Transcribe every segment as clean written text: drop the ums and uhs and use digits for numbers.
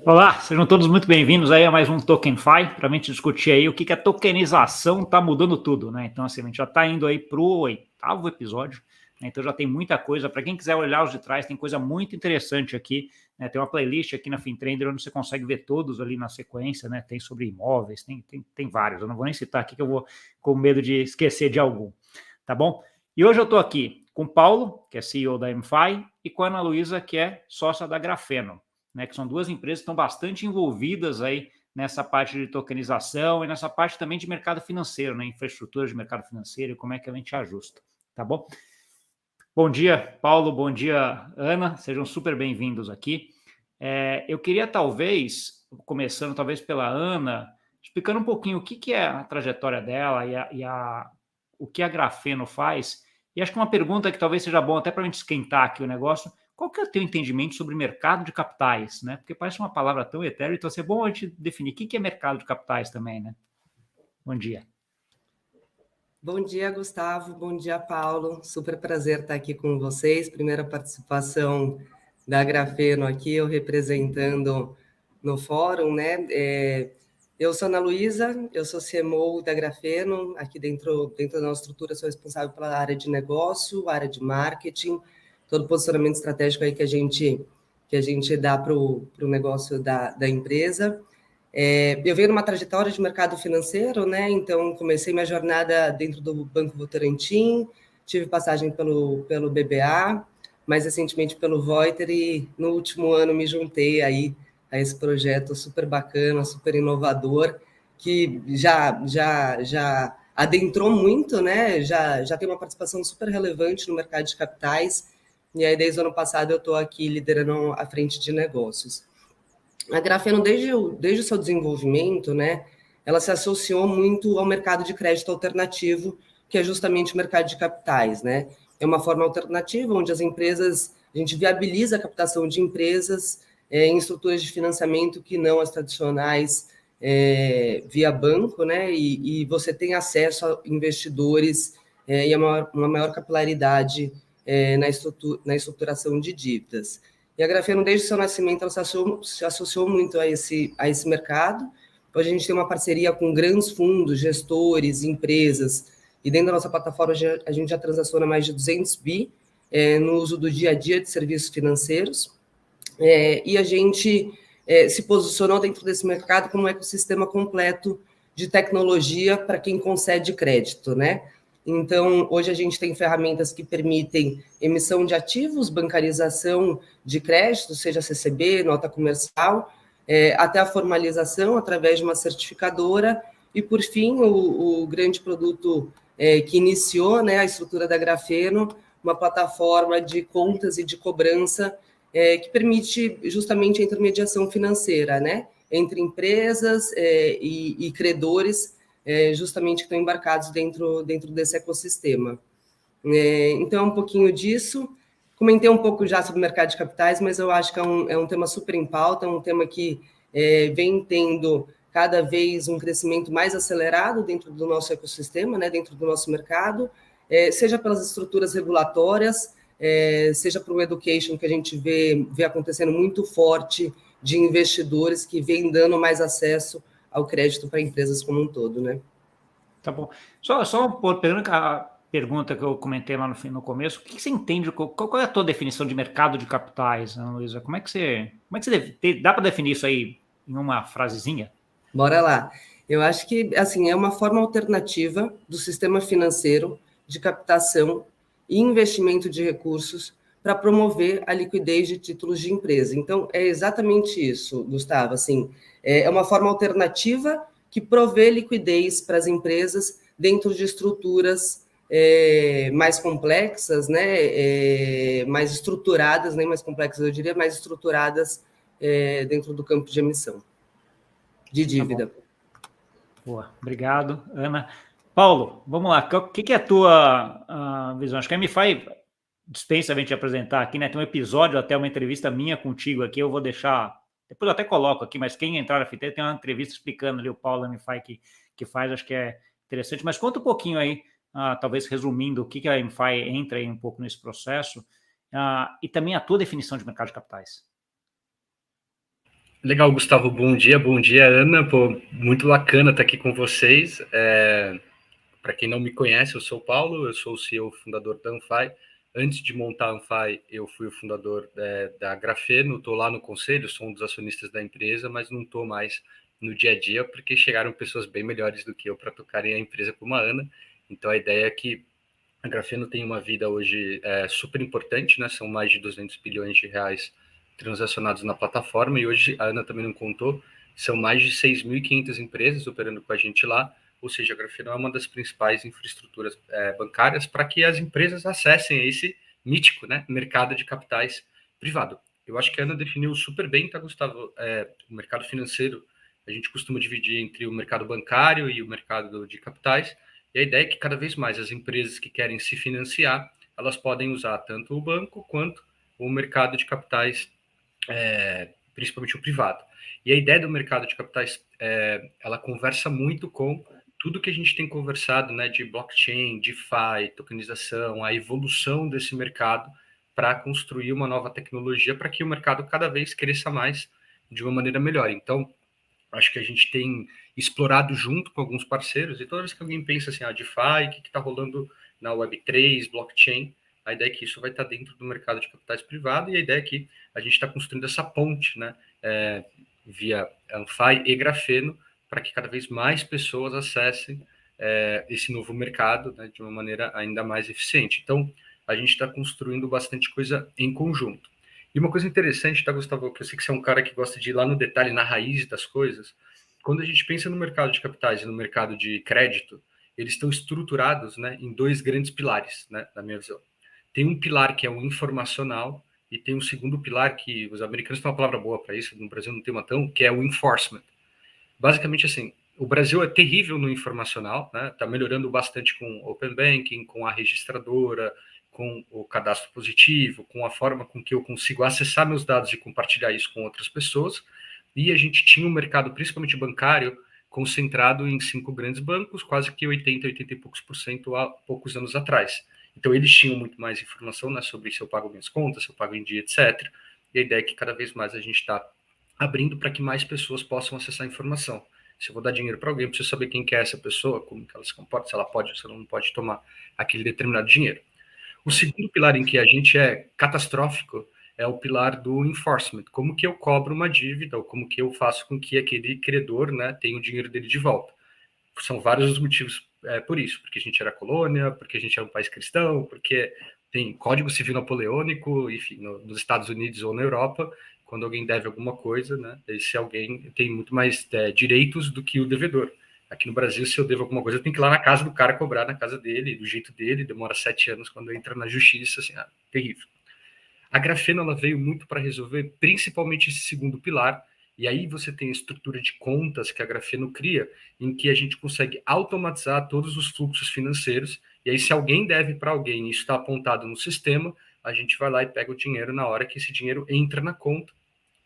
Olá, sejam todos muito bem-vindos aí a mais um TokenFi, para a gente discutir aí o que a tokenização está mudando tudo, né? Então, assim, a gente já está indo aí para o 8º episódio, né? Então já tem muita coisa. Para quem quiser olhar os de trás, tem coisa muito interessante aqui, né? Tem uma playlist aqui na FinTrender onde você consegue ver todos ali na sequência, né? Tem sobre imóveis, tem vários. Eu não vou nem citar aqui que eu vou com medo de esquecer de algum, tá bom? E hoje eu estou aqui com o Paulo, que é CEO da MFi, e com a Ana Luísa, que é sócia da Grafeno, né, que são duas empresas que estão bastante envolvidas aí nessa parte de tokenização e nessa parte também de mercado financeiro, né, infraestrutura de mercado financeiro e como é que a gente ajusta, tá bom? Bom dia, Paulo, bom dia, Ana, sejam super bem-vindos aqui. Eu queria talvez, começando talvez pela Ana, explicando um pouquinho o que é a trajetória dela o que a Grafeno faz, e acho que uma pergunta que talvez seja bom até para a gente esquentar aqui o negócio: qual que é o teu entendimento sobre mercado de capitais, né? Porque parece uma palavra tão etérea, então é bom a gente definir o que é mercado de capitais também, né? Bom dia. Bom dia, Gustavo. Bom dia, Paulo. Super prazer estar aqui com vocês. Primeira participação da Grafeno aqui, eu representando no fórum, né? Eu sou Ana Luísa, eu sou CMO da Grafeno. Aqui dentro da nossa estrutura, sou responsável pela área de negócio, área de marketing, todo o posicionamento estratégico aí que a gente dá para o negócio da empresa. Eu venho numa trajetória de mercado financeiro, né? Então, comecei minha jornada dentro do Banco Votorantim, tive passagem pelo BBA, mais recentemente pelo Voiter, e no último ano me juntei aí a esse projeto super bacana, super inovador, que já adentrou muito, né? Já tem uma participação super relevante no mercado de capitais, e aí desde o ano passado eu estou aqui liderando a frente de negócios. A Grafeno, desde o seu desenvolvimento, né, ela se associou muito ao mercado de crédito alternativo, que é justamente o mercado de capitais, né? É uma forma alternativa onde a gente viabiliza a captação de empresas em estruturas de financiamento que não as tradicionais via banco, né? E você tem acesso a investidores e uma maior capilaridade na estruturação de dívidas. E a Grafeno, desde o seu nascimento, ela se associou muito a esse mercado. Hoje a gente tem uma parceria com grandes fundos, gestores, empresas, e dentro da nossa plataforma a gente já transaciona mais de 200 bi no uso do dia a dia de serviços financeiros. E a gente se posicionou dentro desse mercado como um ecossistema completo de tecnologia para quem concede crédito, né? Então, hoje a gente tem ferramentas que permitem emissão de ativos, bancarização de crédito, seja CCB, nota comercial, até a formalização através de uma certificadora, e, por fim, o grande produto que iniciou, né, a estrutura da Grafeno, uma plataforma de contas e de cobrança que permite justamente a intermediação financeira, né, entre empresas e credores, justamente que estão embarcados dentro desse ecossistema. Então, é um pouquinho disso. Comentei um pouco já sobre o mercado de capitais, mas eu acho que é um tema super em pauta, é um tema que vem tendo cada vez um crescimento mais acelerado dentro do nosso ecossistema, né, dentro do nosso mercado, seja pelas estruturas regulatórias, seja para o education, que a gente vê acontecendo muito forte, de investidores que vêm dando mais acesso ao crédito para empresas como um todo, né? Tá bom. Só pegando a pergunta que eu comentei lá no começo, o que você entende, qual é a tua definição de mercado de capitais, Ana Luísa? Como é que você dá para definir isso aí em uma frasezinha? Bora lá. Eu acho que, assim, é uma forma alternativa do sistema financeiro de captação e investimento de recursos para promover a liquidez de títulos de empresa. Então, é exatamente isso, Gustavo. Assim, é uma forma alternativa que provê liquidez para as empresas dentro de estruturas mais complexas, né, mais estruturadas, nem mais complexas, eu diria, mais estruturadas dentro do campo de emissão de dívida. Tá. Boa, obrigado, Ana. Paulo, vamos lá, o que é a tua visão? Acho que a MFi dispensa a gente apresentar aqui, né? Tem um episódio, até uma entrevista minha contigo aqui, eu vou deixar, depois eu até coloco aqui, mas quem entrar na FT tem uma entrevista explicando ali o Paulo MFi que faz, acho que é interessante, mas conta um pouquinho aí, talvez resumindo, o que a MFi entra aí um pouco nesse processo, e também a tua definição de mercado de capitais. Legal, Gustavo. Bom dia, Ana. Pô, muito bacana estar aqui com vocês. Para quem não me conhece, eu sou o Paulo, eu sou o CEO fundador da Anfy. Antes de montar a Anfy, eu fui o fundador da Grafeno, estou lá no conselho, sou um dos acionistas da empresa, mas não estou mais no dia a dia, porque chegaram pessoas bem melhores do que eu para tocarem a empresa como a Ana. Então, a ideia é que a Grafeno tem uma vida hoje super importante, né? São mais de 200 bilhões de reais transacionados na plataforma, e hoje, a Ana também não contou, são mais de 6.500 empresas operando com a gente lá, ou seja, a Grafeno é uma das principais infraestruturas bancárias para que as empresas acessem esse mítico, né, mercado de capitais privado. Eu acho que a Ana definiu super bem, tá, Gustavo? O mercado financeiro, a gente costuma dividir entre o mercado bancário e o mercado de capitais, e a ideia é que cada vez mais as empresas que querem se financiar, elas podem usar tanto o banco quanto o mercado de capitais, principalmente o privado. E a ideia do mercado de capitais, ela conversa muito com tudo que a gente tem conversado, né, de blockchain, DeFi, tokenização, a evolução desse mercado para construir uma nova tecnologia para que o mercado cada vez cresça mais de uma maneira melhor. Então, acho que a gente tem explorado junto com alguns parceiros, e toda vez que alguém pensa assim, DeFi, o que está rolando na Web3, blockchain, a ideia é que isso vai estar dentro do mercado de capitais privado, e a ideia é que a gente está construindo essa ponte, né, via Anfy e Grafeno, para que cada vez mais pessoas acessem esse novo mercado, né, de uma maneira ainda mais eficiente. Então, a gente está construindo bastante coisa em conjunto. E uma coisa interessante, tá, Gustavo, que eu sei que você é um cara que gosta de ir lá no detalhe, na raiz das coisas. Quando a gente pensa no mercado de capitais e no mercado de crédito, eles estão estruturados, né, em dois grandes pilares, né, na minha visão. Tem um pilar que é o informacional e tem um segundo pilar que os americanos têm uma palavra boa para isso, no Brasil não tem uma tão, que é o enforcement. Basicamente assim, o Brasil é terrível no informacional, né? Está melhorando bastante com o Open Banking, com a registradora, com o cadastro positivo, com a forma com que eu consigo acessar meus dados e compartilhar isso com outras pessoas. E a gente tinha um mercado, principalmente bancário, concentrado em 5 grandes bancos, quase que 80 e poucos por cento há poucos anos atrás. Então, eles tinham muito mais informação, né, sobre se eu pago minhas contas, se eu pago em dia, etc. E a ideia é que cada vez mais a gente está abrindo para que mais pessoas possam acessar a informação. Se eu vou dar dinheiro para alguém, eu preciso saber quem que é essa pessoa, como que ela se comporta, se ela pode ou se ela não pode tomar aquele determinado dinheiro. O segundo pilar em que a gente é catastrófico é o pilar do enforcement. Como que eu cobro uma dívida, ou como que eu faço com que aquele credor, né, tenha o dinheiro dele de volta. São vários os motivos por isso. Porque a gente era colônia, porque a gente era um país cristão, porque tem Código Civil Napoleônico, enfim, nos Estados Unidos ou na Europa, quando alguém deve alguma coisa, né, esse alguém tem muito mais direitos do que o devedor. Aqui no Brasil, se eu devo alguma coisa, eu tenho que ir lá na casa do cara cobrar, na casa dele, do jeito dele, demora 7 anos quando entra na justiça, assim, terrível. A Grafeno, ela veio muito para resolver principalmente esse segundo pilar, e aí você tem a estrutura de contas que a Grafeno cria, em que a gente consegue automatizar todos os fluxos financeiros, e aí se alguém deve para alguém e isso está apontado no sistema, a gente vai lá e pega o dinheiro na hora que esse dinheiro entra na conta,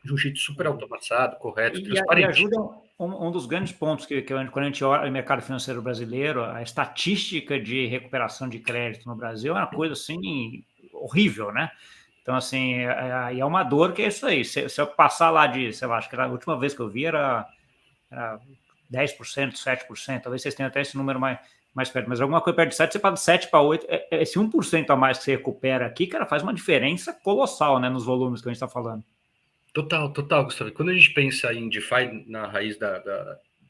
de um jeito super automatizado, correto, transparente. E ajuda um dos grandes pontos que quando a gente olha o mercado financeiro brasileiro, a estatística de recuperação de crédito no Brasil é uma coisa assim horrível, né? Então, assim, é uma dor que é isso aí. Se eu passar lá de, sei lá, acho que a última vez que eu vi era 10%, 7%, talvez vocês tenham até esse número mais perto, mas alguma coisa perto de 7%, você passa de 7 para 8%, esse 1% a mais que você recupera aqui, cara, faz uma diferença colossal, né, nos volumes que a gente está falando. Total, Gustavo. Quando a gente pensa em DeFi na raiz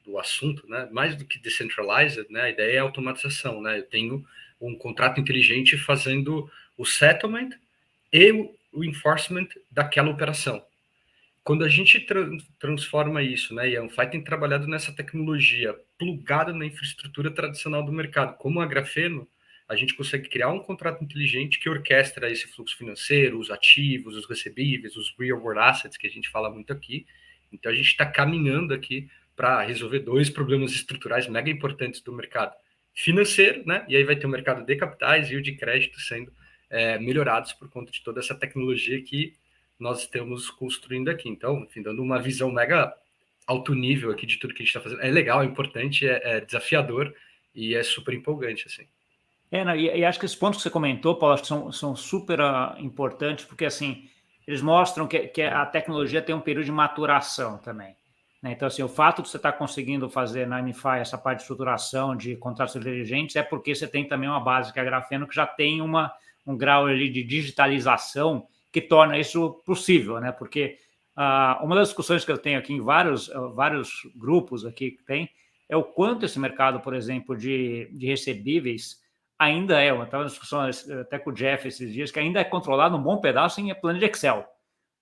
do assunto, né, mais do que decentralized, né, a ideia é a automatização, né? Eu tenho um contrato inteligente fazendo o settlement e o enforcement daquela operação. Quando a gente transforma isso, né, e a Anfy tem trabalhado nessa tecnologia plugada na infraestrutura tradicional do mercado, como a Grafeno, a gente consegue criar um contrato inteligente que orquestra esse fluxo financeiro, os ativos, os recebíveis, os real world assets, que a gente fala muito aqui. Então, a gente está caminhando aqui para resolver 2 problemas estruturais mega importantes do mercado financeiro, né? E aí vai ter o mercado de capitais e o de crédito sendo melhorados por conta de toda essa tecnologia que nós estamos construindo aqui. Então, enfim, dando uma visão mega alto nível aqui de tudo que a gente está fazendo. É legal, é importante, é desafiador e é super empolgante, assim. E acho que esses pontos que você comentou, Paulo, acho que são super importantes, porque, assim, eles mostram que a tecnologia tem um período de maturação também. Né? Então, assim, o fato de você estar conseguindo fazer na MiFi essa parte de estruturação de contratos inteligentes é porque você tem também uma base que é a Grafeno, que já tem um grau ali de digitalização que torna isso possível, né? Porque uma das discussões que eu tenho aqui em vários grupos aqui que tem é o quanto esse mercado, por exemplo, de recebíveis ainda eu estava na discussão até com o Jeff esses dias, que ainda é controlado um bom pedaço em plano de Excel.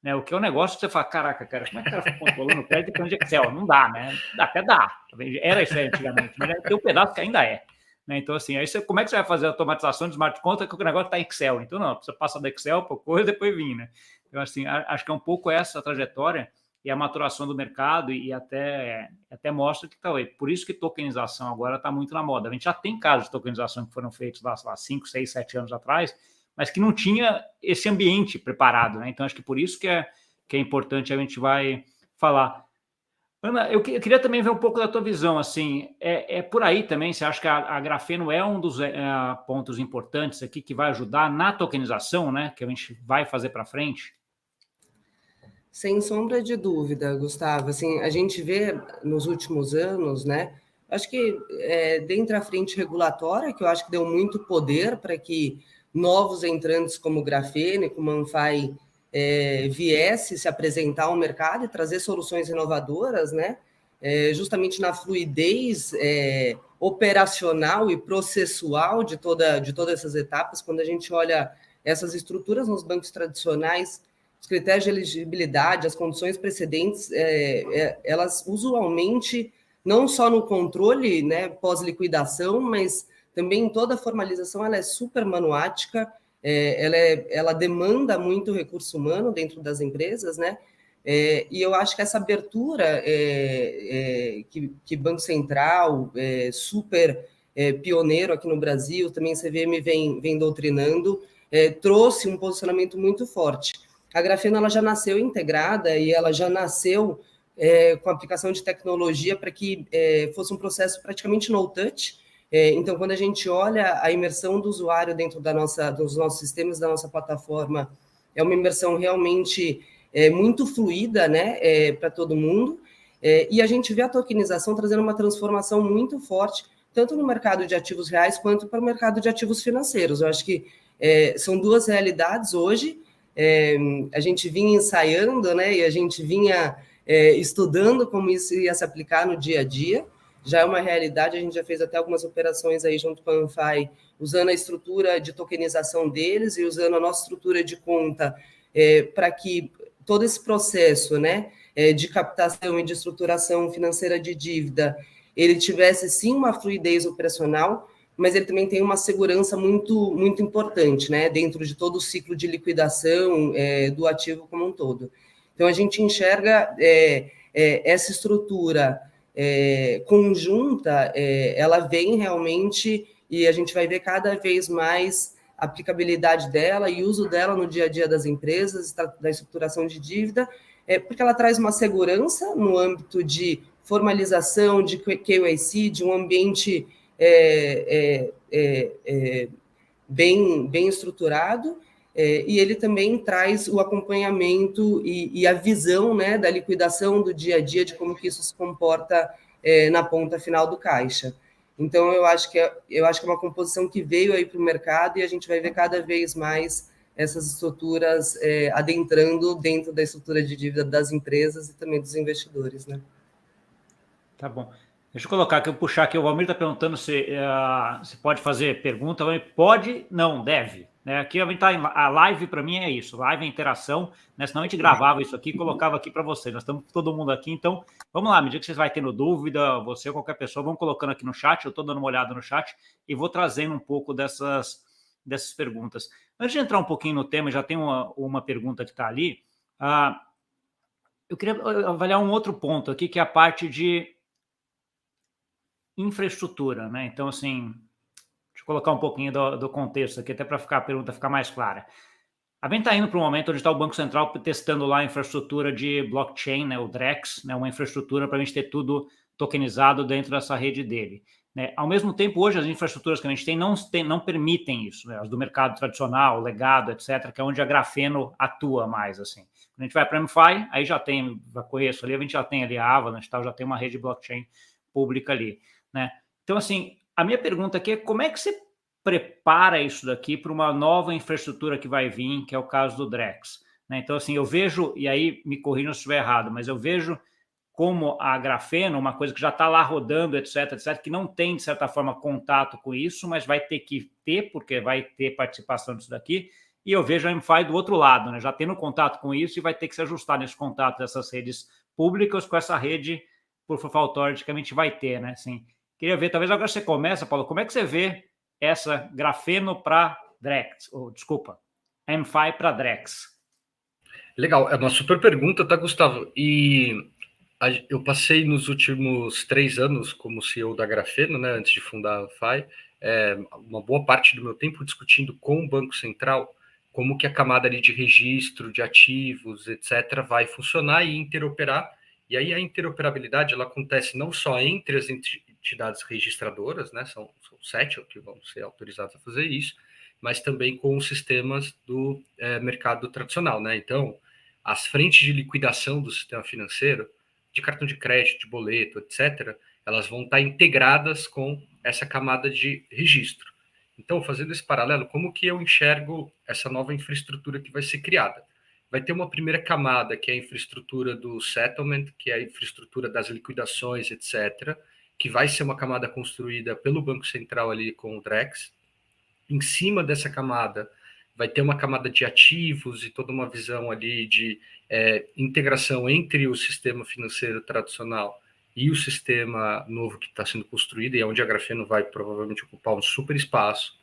Né? O que é um negócio que você fala, caraca, cara, como é que o cara está controlando o crédito em plano de Excel? Não dá, né? Até dá. Era isso aí antigamente, mas tem um pedaço que ainda é. Né? Então, assim, aí como é que você vai fazer a automatização de smart contract que o negócio está em Excel? Então, não, você passa do Excel para coisa e depois vir, né? Então, assim, acho que é um pouco essa trajetória e a maturação do mercado e até mostra que talvez, por isso que tokenização agora está muito na moda. A gente já tem casos de tokenização que foram feitos lá, sei lá, 5, 6, 7 anos atrás, mas que não tinha esse ambiente preparado, né? Então, acho que por isso que é importante a gente vai falar. Ana, eu queria também ver um pouco da tua visão, assim, é por aí também, você acha que a Grafeno é um dos pontos importantes aqui que vai ajudar na tokenização, né, que a gente vai fazer para frente? Sem sombra de dúvida, Gustavo. Assim, a gente vê nos últimos anos, né? Acho que dentro da frente regulatória, que eu acho que deu muito poder para que novos entrantes como o Grafeno e como a Anfai viesse se apresentar ao mercado e trazer soluções inovadoras, né? Justamente na fluidez operacional e processual de todas essas etapas. Quando a gente olha essas estruturas nos bancos tradicionais, os critérios de elegibilidade, as condições precedentes, elas usualmente, não só no controle, né, pós-liquidação, mas também em toda a formalização, ela é super manuática, ela demanda muito recurso humano dentro das empresas, né? E eu acho que essa abertura que Banco Central, super pioneiro aqui no Brasil, também CVM vem doutrinando, trouxe um posicionamento muito forte. A Grafeno ela já nasceu integrada e ela já nasceu com aplicação de tecnologia para que fosse um processo praticamente no-touch. Então, quando a gente olha a imersão do usuário dentro dos nossos sistemas, da nossa plataforma, é uma imersão realmente muito fluida, né, para todo mundo. E a gente vê a tokenização trazendo uma transformação muito forte, tanto no mercado de ativos reais quanto para o mercado de ativos financeiros. Eu acho que são duas realidades hoje. A gente vinha ensaiando, né, e a gente vinha estudando como isso ia se aplicar no dia a dia. Já é uma realidade, a gente já fez até algumas operações aí junto com a Anfai, usando a estrutura de tokenização deles e usando a nossa estrutura de conta para que todo esse processo, né, de captação e de estruturação financeira de dívida, ele tivesse sim uma fluidez operacional, mas ele também tem uma segurança muito, muito importante, né, dentro de todo o ciclo de liquidação do ativo como um todo. Então, a gente enxerga essa estrutura conjunta, ela vem realmente, e a gente vai ver cada vez mais a aplicabilidade dela e uso dela no dia a dia das empresas, da estruturação de dívida, porque ela traz uma segurança no âmbito de formalização, de KYC, de um ambiente bem estruturado, e ele também traz o acompanhamento e a visão, né, da liquidação do dia a dia, de como que isso se comporta na ponta final do caixa. Então, eu acho que é uma composição que veio aí para o mercado e a gente vai ver cada vez mais essas estruturas adentrando dentro da estrutura de dívida das empresas e também dos investidores, né? Tá bom. Deixa eu colocar aqui, eu puxar aqui. O Valmir está perguntando se pode fazer pergunta. Pode, não, deve. Né? Aqui a live para mim é isso, live é interação, né? Senão a gente gravava isso aqui e colocava aqui para vocês. Nós estamos todo mundo aqui, então vamos lá, à medida que vocês vão tendo dúvida, você ou qualquer pessoa, vão colocando aqui no chat, eu estou dando uma olhada no chat e vou trazendo um pouco dessas perguntas. Antes de entrar um pouquinho no tema, já tem uma pergunta que está ali, eu queria avaliar um outro ponto aqui, que é a parte de infraestrutura, né? Então, assim, deixa eu colocar um pouquinho do contexto aqui, até para a pergunta ficar mais clara. A gente está indo para um momento onde está o Banco Central testando lá a infraestrutura de blockchain, né, o DREX, né, uma infraestrutura para a gente ter tudo tokenizado dentro dessa rede dele. né? Ao mesmo tempo, hoje, as infraestruturas que a gente tem não permitem isso, né? As do mercado tradicional, legado, etc., que é onde a Grafeno atua mais, assim. Quando a gente vai para a MFI, aí já conheço ali, a gente já tem ali a Avalanche, já tem uma rede blockchain pública ali, né? Então, assim, a minha pergunta aqui é como é que você prepara isso daqui para uma nova infraestrutura que vai vir, que é o caso do Drex, né? Então, assim, eu vejo, e aí me corrijam se estiver errado, mas eu vejo como a Grafeno, uma coisa que já está lá rodando, etc., que não tem, de certa forma, contato com isso, mas vai ter que ter, porque vai ter participação disso daqui, e eu vejo a MFI do outro lado, né? Já tendo contato com isso e vai ter que se ajustar nesse contato dessas redes públicas com essa rede por Authority que a gente vai ter, né? Assim, queria ver, talvez agora você começa, Paulo, como é que você vê essa Grafeno para Drex, MFI para Drex? Legal, é uma super pergunta, tá, Gustavo? E eu passei nos últimos 3 anos como CEO da Grafeno, né, antes de fundar a Anfy, uma boa parte do meu tempo discutindo com o Banco Central como que a camada ali de registro de ativos, etc., vai funcionar e interoperar. E aí a interoperabilidade ela acontece não só entre as entidades registradoras, né, são 7 que vão ser autorizadas a fazer isso, mas também com os sistemas do mercado tradicional, né? Então, as frentes de liquidação do sistema financeiro, de cartão de crédito, de boleto, etc., elas vão estar integradas com essa camada de registro. Então, fazendo esse paralelo, como que eu enxergo essa nova infraestrutura que vai ser criada? Vai ter uma primeira camada, que é a infraestrutura do settlement, que é a infraestrutura das liquidações, etc., que vai ser uma camada construída pelo Banco Central ali com o Drex. Em cima dessa camada, vai ter uma camada de ativos e toda uma visão ali de integração entre o sistema financeiro tradicional e o sistema novo que está sendo construído, e é onde a Grafeno vai provavelmente ocupar um super espaço.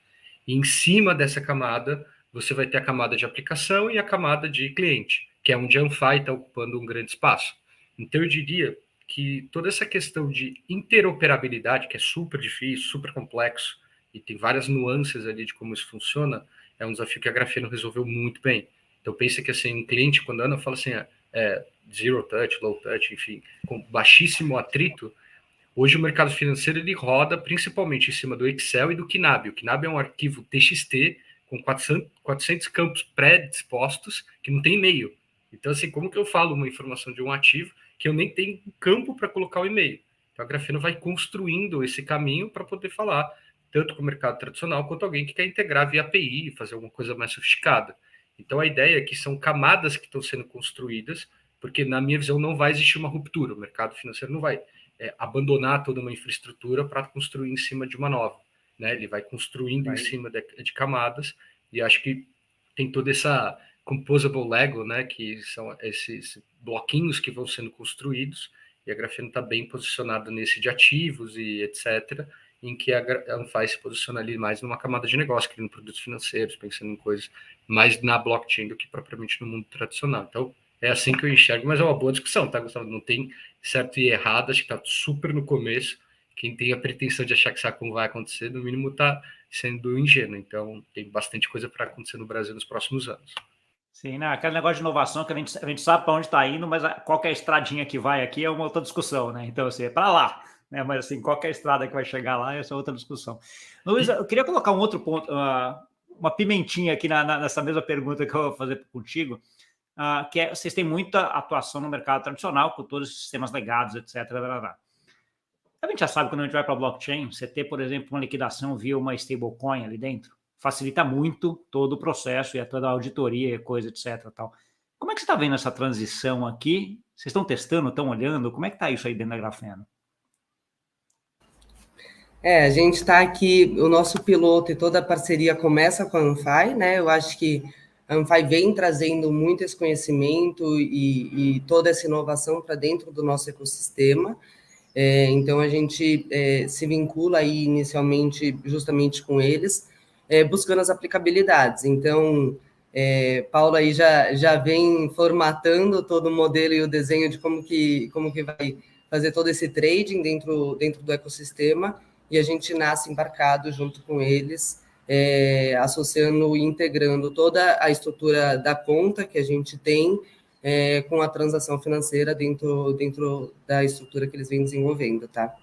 E em cima dessa camada, você vai ter a camada de aplicação e a camada de cliente, que é onde a Anfy está ocupando um grande espaço. Então, eu diria que toda essa questão de interoperabilidade, que é super difícil, super complexo, e tem várias nuances ali de como isso funciona, é um desafio que a Grafeno resolveu muito bem. Então, pensa que assim, um cliente, quando anda, fala assim, zero touch, low touch, enfim, com baixíssimo atrito. Hoje o mercado financeiro ele roda principalmente em cima do Excel e do KNAB. O KNAB é um arquivo TXT com 400 campos pré-dispostos que não tem e-mail. Então, assim, como que eu falo uma informação de um ativo que eu nem tenho um campo para colocar o e-mail? Então, a Grafeno vai construindo esse caminho para poder falar tanto com o mercado tradicional quanto alguém que quer integrar via API, fazer alguma coisa mais sofisticada. Então, a ideia é que são camadas que estão sendo construídas, porque, na minha visão, não vai existir uma ruptura. O mercado financeiro não vai abandonar toda uma infraestrutura para construir em cima de uma nova. Né? Ele vai construindo em cima de camadas, e acho que tem toda essa composable Lego, né? Que são esses bloquinhos que vão sendo construídos, e a Grafeno está bem posicionada nesse de ativos e etc., em que a Anfy se posiciona ali mais numa camada de negócio, criando produtos financeiros, pensando em coisas mais na blockchain do que propriamente no mundo tradicional. Então, é assim que eu enxergo, mas é uma boa discussão, tá, Gustavo? Não tem certo e errado, acho que está super no começo. Quem tem a pretensão de achar que sabe como vai acontecer, no mínimo está sendo ingênuo. Então, tem bastante coisa para acontecer no Brasil nos próximos anos. Sim, né? Aquele negócio de inovação que a gente sabe para onde está indo, mas qualquer estradinha que vai aqui é uma outra discussão, né? Então, assim, é para lá. Né? Mas, assim, qualquer estrada que vai chegar lá, essa é outra discussão. Luiz, eu queria colocar um outro ponto, uma pimentinha aqui nessa mesma pergunta que eu vou fazer contigo, que é, vocês têm muita atuação no mercado tradicional, com todos os sistemas legados, etc. A gente já sabe, quando a gente vai para a blockchain, você ter, por exemplo, uma liquidação via uma stablecoin ali dentro, facilita muito todo o processo e toda a auditoria, coisa, etc. Tal. Como é que você está vendo essa transição aqui? Vocês estão testando, estão olhando? Como é que está isso aí dentro da Grafeno? A gente está aqui, o nosso piloto e toda a parceria começa com a Anfy, né? Eu acho que a Anfy vem trazendo muito esse conhecimento e toda essa inovação para dentro do nosso ecossistema. Então, a gente se vincula aí inicialmente justamente com eles, buscando as aplicabilidades. Então, Paulo aí já vem formatando todo o modelo e o desenho de como que vai fazer todo esse trading dentro do ecossistema, e a gente nasce embarcado junto com eles, associando e integrando toda a estrutura da conta que a gente tem com a transação financeira dentro da estrutura que eles vêm desenvolvendo, tá?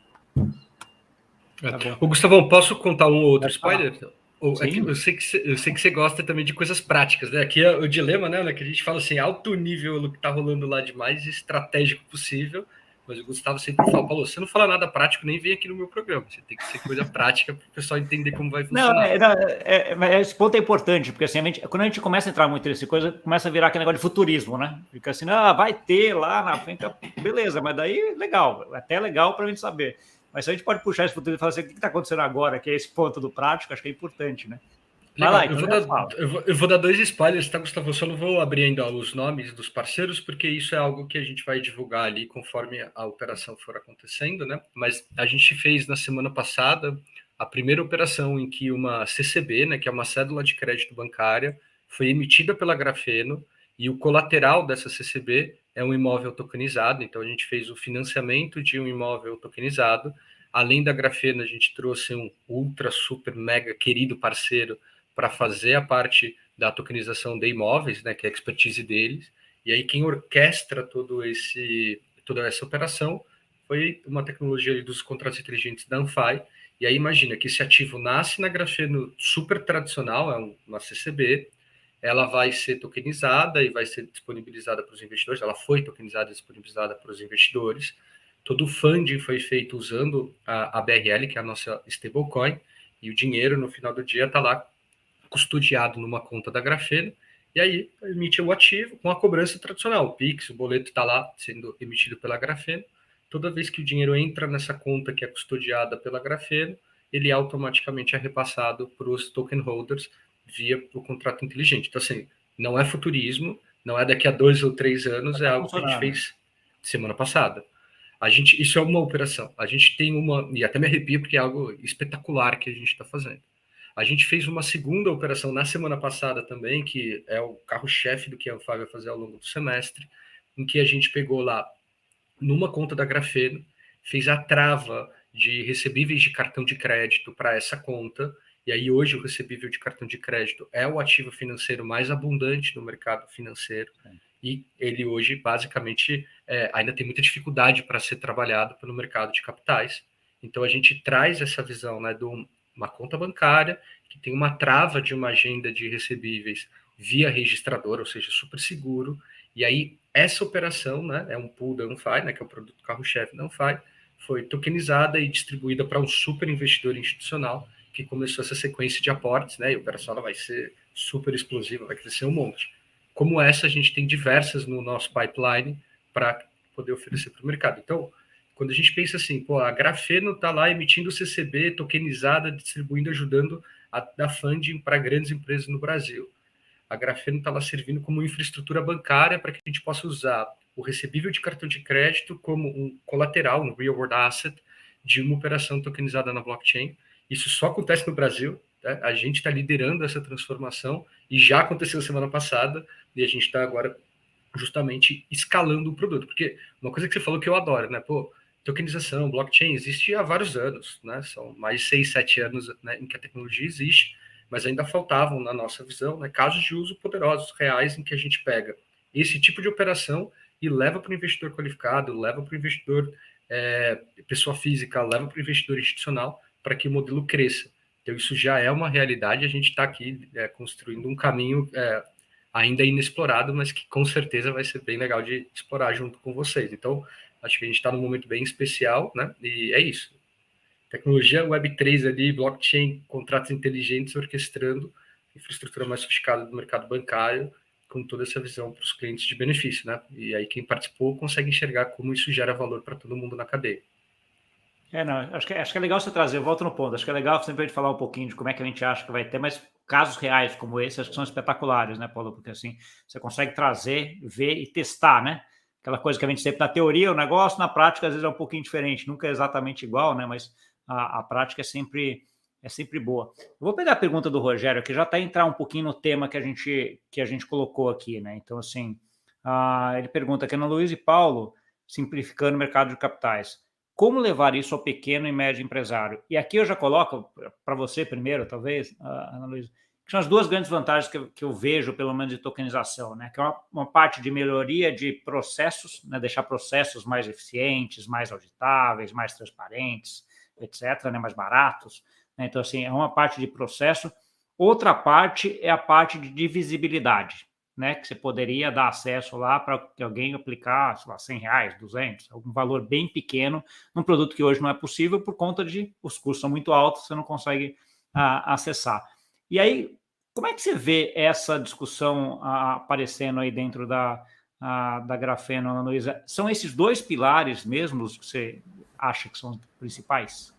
Tá bom. Ô, Gustavão, posso contar um ou outro spoiler? Sim. Eu sei que você gosta também de coisas práticas, né? Aqui é o dilema, né? Que a gente fala assim, alto nível do que tá rolando lá de mais estratégico possível, mas o Gustavo sempre fala, Paulo, você não fala nada prático, nem vem aqui no meu programa. Você tem que ser coisa prática para o pessoal entender como vai funcionar. Esse ponto é importante, porque assim, quando a gente começa a entrar muito nessa coisa, começa a virar aquele negócio de futurismo, né? Fica assim, vai ter lá na frente, beleza, mas daí legal, até legal para a gente saber. Mas se a gente pode puxar esse futuro e falar assim, o que está acontecendo agora, que é esse ponto do prático, acho que é importante, né? Legal. Vai lá, então eu vou dar 2 spoilers, tá, Gustavo? Eu só não vou abrir ainda os nomes dos parceiros, porque isso é algo que a gente vai divulgar ali conforme a operação for acontecendo, né? Mas a gente fez na semana passada a primeira operação em que uma CCB, né, que é uma cédula de crédito bancária, foi emitida pela Grafeno e o colateral dessa CCB é um imóvel tokenizado. Então a gente fez o financiamento de um imóvel tokenizado. Além da Grafeno, a gente trouxe um ultra, super, mega querido parceiro para fazer a parte da tokenização de imóveis, né, que é a expertise deles. E aí quem orquestra toda essa operação foi uma tecnologia dos contratos inteligentes da Anfai. E aí imagina que esse ativo nasce na Grafeno super tradicional, é uma CCB, ela vai ser tokenizada e vai ser disponibilizada para os investidores, ela foi tokenizada e disponibilizada para os investidores. Todo o funding foi feito usando a BRL, que é a nossa stablecoin, e o dinheiro no final do dia está lá custodiado numa conta da Grafeno, e aí emite o ativo com a cobrança tradicional. O Pix, o boleto está lá sendo emitido pela Grafeno. Toda vez que o dinheiro entra nessa conta que é custodiada pela Grafeno, ele automaticamente é repassado para os token holders via o contrato inteligente. Então, assim, não é futurismo, não é daqui a 2 ou 3 anos, é algo que a gente fez semana passada. Isso é uma operação. A gente tem e até me arrepio porque é algo espetacular que a gente está fazendo. A gente fez uma segunda operação na semana passada também, que é o carro-chefe do que a Anfai vai fazer ao longo do semestre, em que a gente pegou lá, numa conta da Grafeno, fez a trava de recebíveis de cartão de crédito para essa conta, e aí hoje o recebível de cartão de crédito é o ativo financeiro mais abundante no mercado financeiro, e ele hoje, basicamente, ainda tem muita dificuldade para ser trabalhado pelo mercado de capitais. Então, a gente traz essa visão, né, de uma conta bancária que tem uma trava de uma agenda de recebíveis via registradora, ou seja, super seguro. E aí, essa operação, né, é um pool da Anfai, né, que é o produto carro-chefe da Anfai, foi tokenizada e distribuída para um super investidor institucional que começou essa sequência de aportes, né, e a operação ela vai ser super explosiva, vai crescer um monte. Como essa, a gente tem diversas no nosso pipeline para poder oferecer para o mercado. Então, quando a gente pensa assim, a Grafeno está lá emitindo CCB tokenizada, distribuindo, ajudando a dar funding para grandes empresas no Brasil. A Grafeno está lá servindo como infraestrutura bancária para que a gente possa usar o recebível de cartão de crédito como um colateral, um real world asset, de uma operação tokenizada na blockchain. Isso só acontece no Brasil. Né? A gente está liderando essa transformação e já aconteceu semana passada e a gente está agora justamente escalando o produto. Porque uma coisa que você falou que eu adoro, né? Tokenização, blockchain existe há vários anos, né? São mais de 6, 7 anos, né, em que a tecnologia existe, mas ainda faltavam, na nossa visão, né, casos de uso poderosos, reais, em que a gente pega esse tipo de operação e leva para o investidor qualificado, leva para o investidor pessoa física, leva para o investidor institucional para que o modelo cresça. Então, isso já é uma realidade, a gente está aqui construindo um caminho ainda inexplorado, mas que com certeza vai ser bem legal de explorar junto com vocês. Então, acho que a gente está num momento bem especial, né? E é isso. Tecnologia Web3 ali, blockchain, contratos inteligentes orquestrando infraestrutura mais sofisticada do mercado bancário, com toda essa visão para os clientes de benefício, né? E aí quem participou consegue enxergar como isso gera valor para todo mundo na cadeia. Não, acho que é legal você trazer, eu volto no ponto, acho que é legal sempre a gente falar um pouquinho de como é que a gente acha que vai ter, mas casos reais como esse, acho que são espetaculares, né, Paulo? Porque assim, você consegue trazer, ver e testar, né? Aquela coisa que a gente sempre, na teoria, o negócio, na prática, às vezes é um pouquinho diferente, nunca é exatamente igual, né? Mas a prática é sempre boa. Eu vou pegar a pergunta do Rogério, que já está a entrar um pouquinho no tema que a gente colocou aqui, né? Então, assim, ele pergunta aqui, Ana Luísa e Paulo, simplificando o mercado de capitais. Como levar isso ao pequeno e médio empresário? E aqui eu já coloco para você primeiro, talvez, Ana Luísa, que são as duas grandes vantagens que eu vejo, pelo menos, de tokenização, né? Que é uma parte de melhoria de processos, né? Deixar processos mais eficientes, mais auditáveis, mais transparentes, etc., né, mais baratos. Né? Então, assim, é uma parte de processo. Outra parte é a parte de divisibilidade, né, que você poderia dar acesso lá para que alguém aplicar, sei lá, R$100, 200, algum valor bem pequeno, num produto que hoje não é possível por conta de os custos são muito altos, você não consegue acessar. E aí, como é que você vê essa discussão aparecendo aí dentro da Grafeno, Ana Luísa? São esses dois pilares mesmos que você acha que são os principais?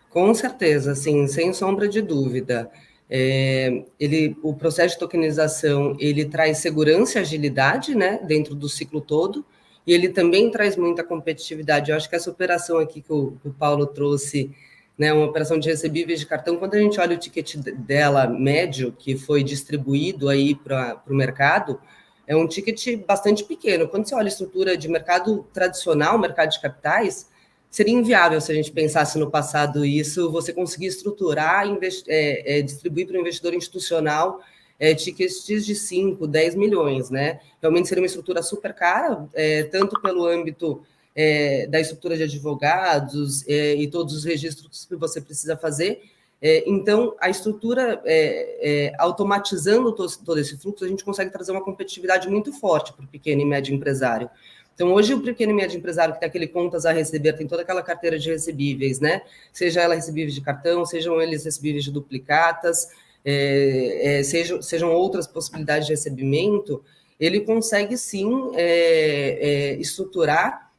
Com certeza, sim, sem sombra de dúvida. O processo de tokenização, ele traz segurança e agilidade, né, dentro do ciclo todo, e ele também traz muita competitividade. Eu acho que essa operação aqui que o Paulo trouxe, né, uma operação de recebíveis de cartão, quando a gente olha o ticket dela médio, que foi distribuído aí para o mercado, é um ticket bastante pequeno. Quando você olha a estrutura de mercado tradicional, mercado de capitais, seria inviável se a gente pensasse no passado isso, você conseguir estruturar, distribuir para o investidor institucional tickets de 5, 10 milhões, né? Realmente seria uma estrutura super cara, tanto pelo âmbito da estrutura de advogados e todos os registros que você precisa fazer. Então, a estrutura, automatizando todo esse fluxo, a gente consegue trazer uma competitividade muito forte para o pequeno e médio empresário. Então, hoje, o pequeno e médio empresário que tem aquele contas a receber, tem toda aquela carteira de recebíveis, né? Seja ela recebíveis de cartão, sejam eles recebíveis de duplicatas, sejam outras possibilidades de recebimento, ele consegue, sim, estruturar,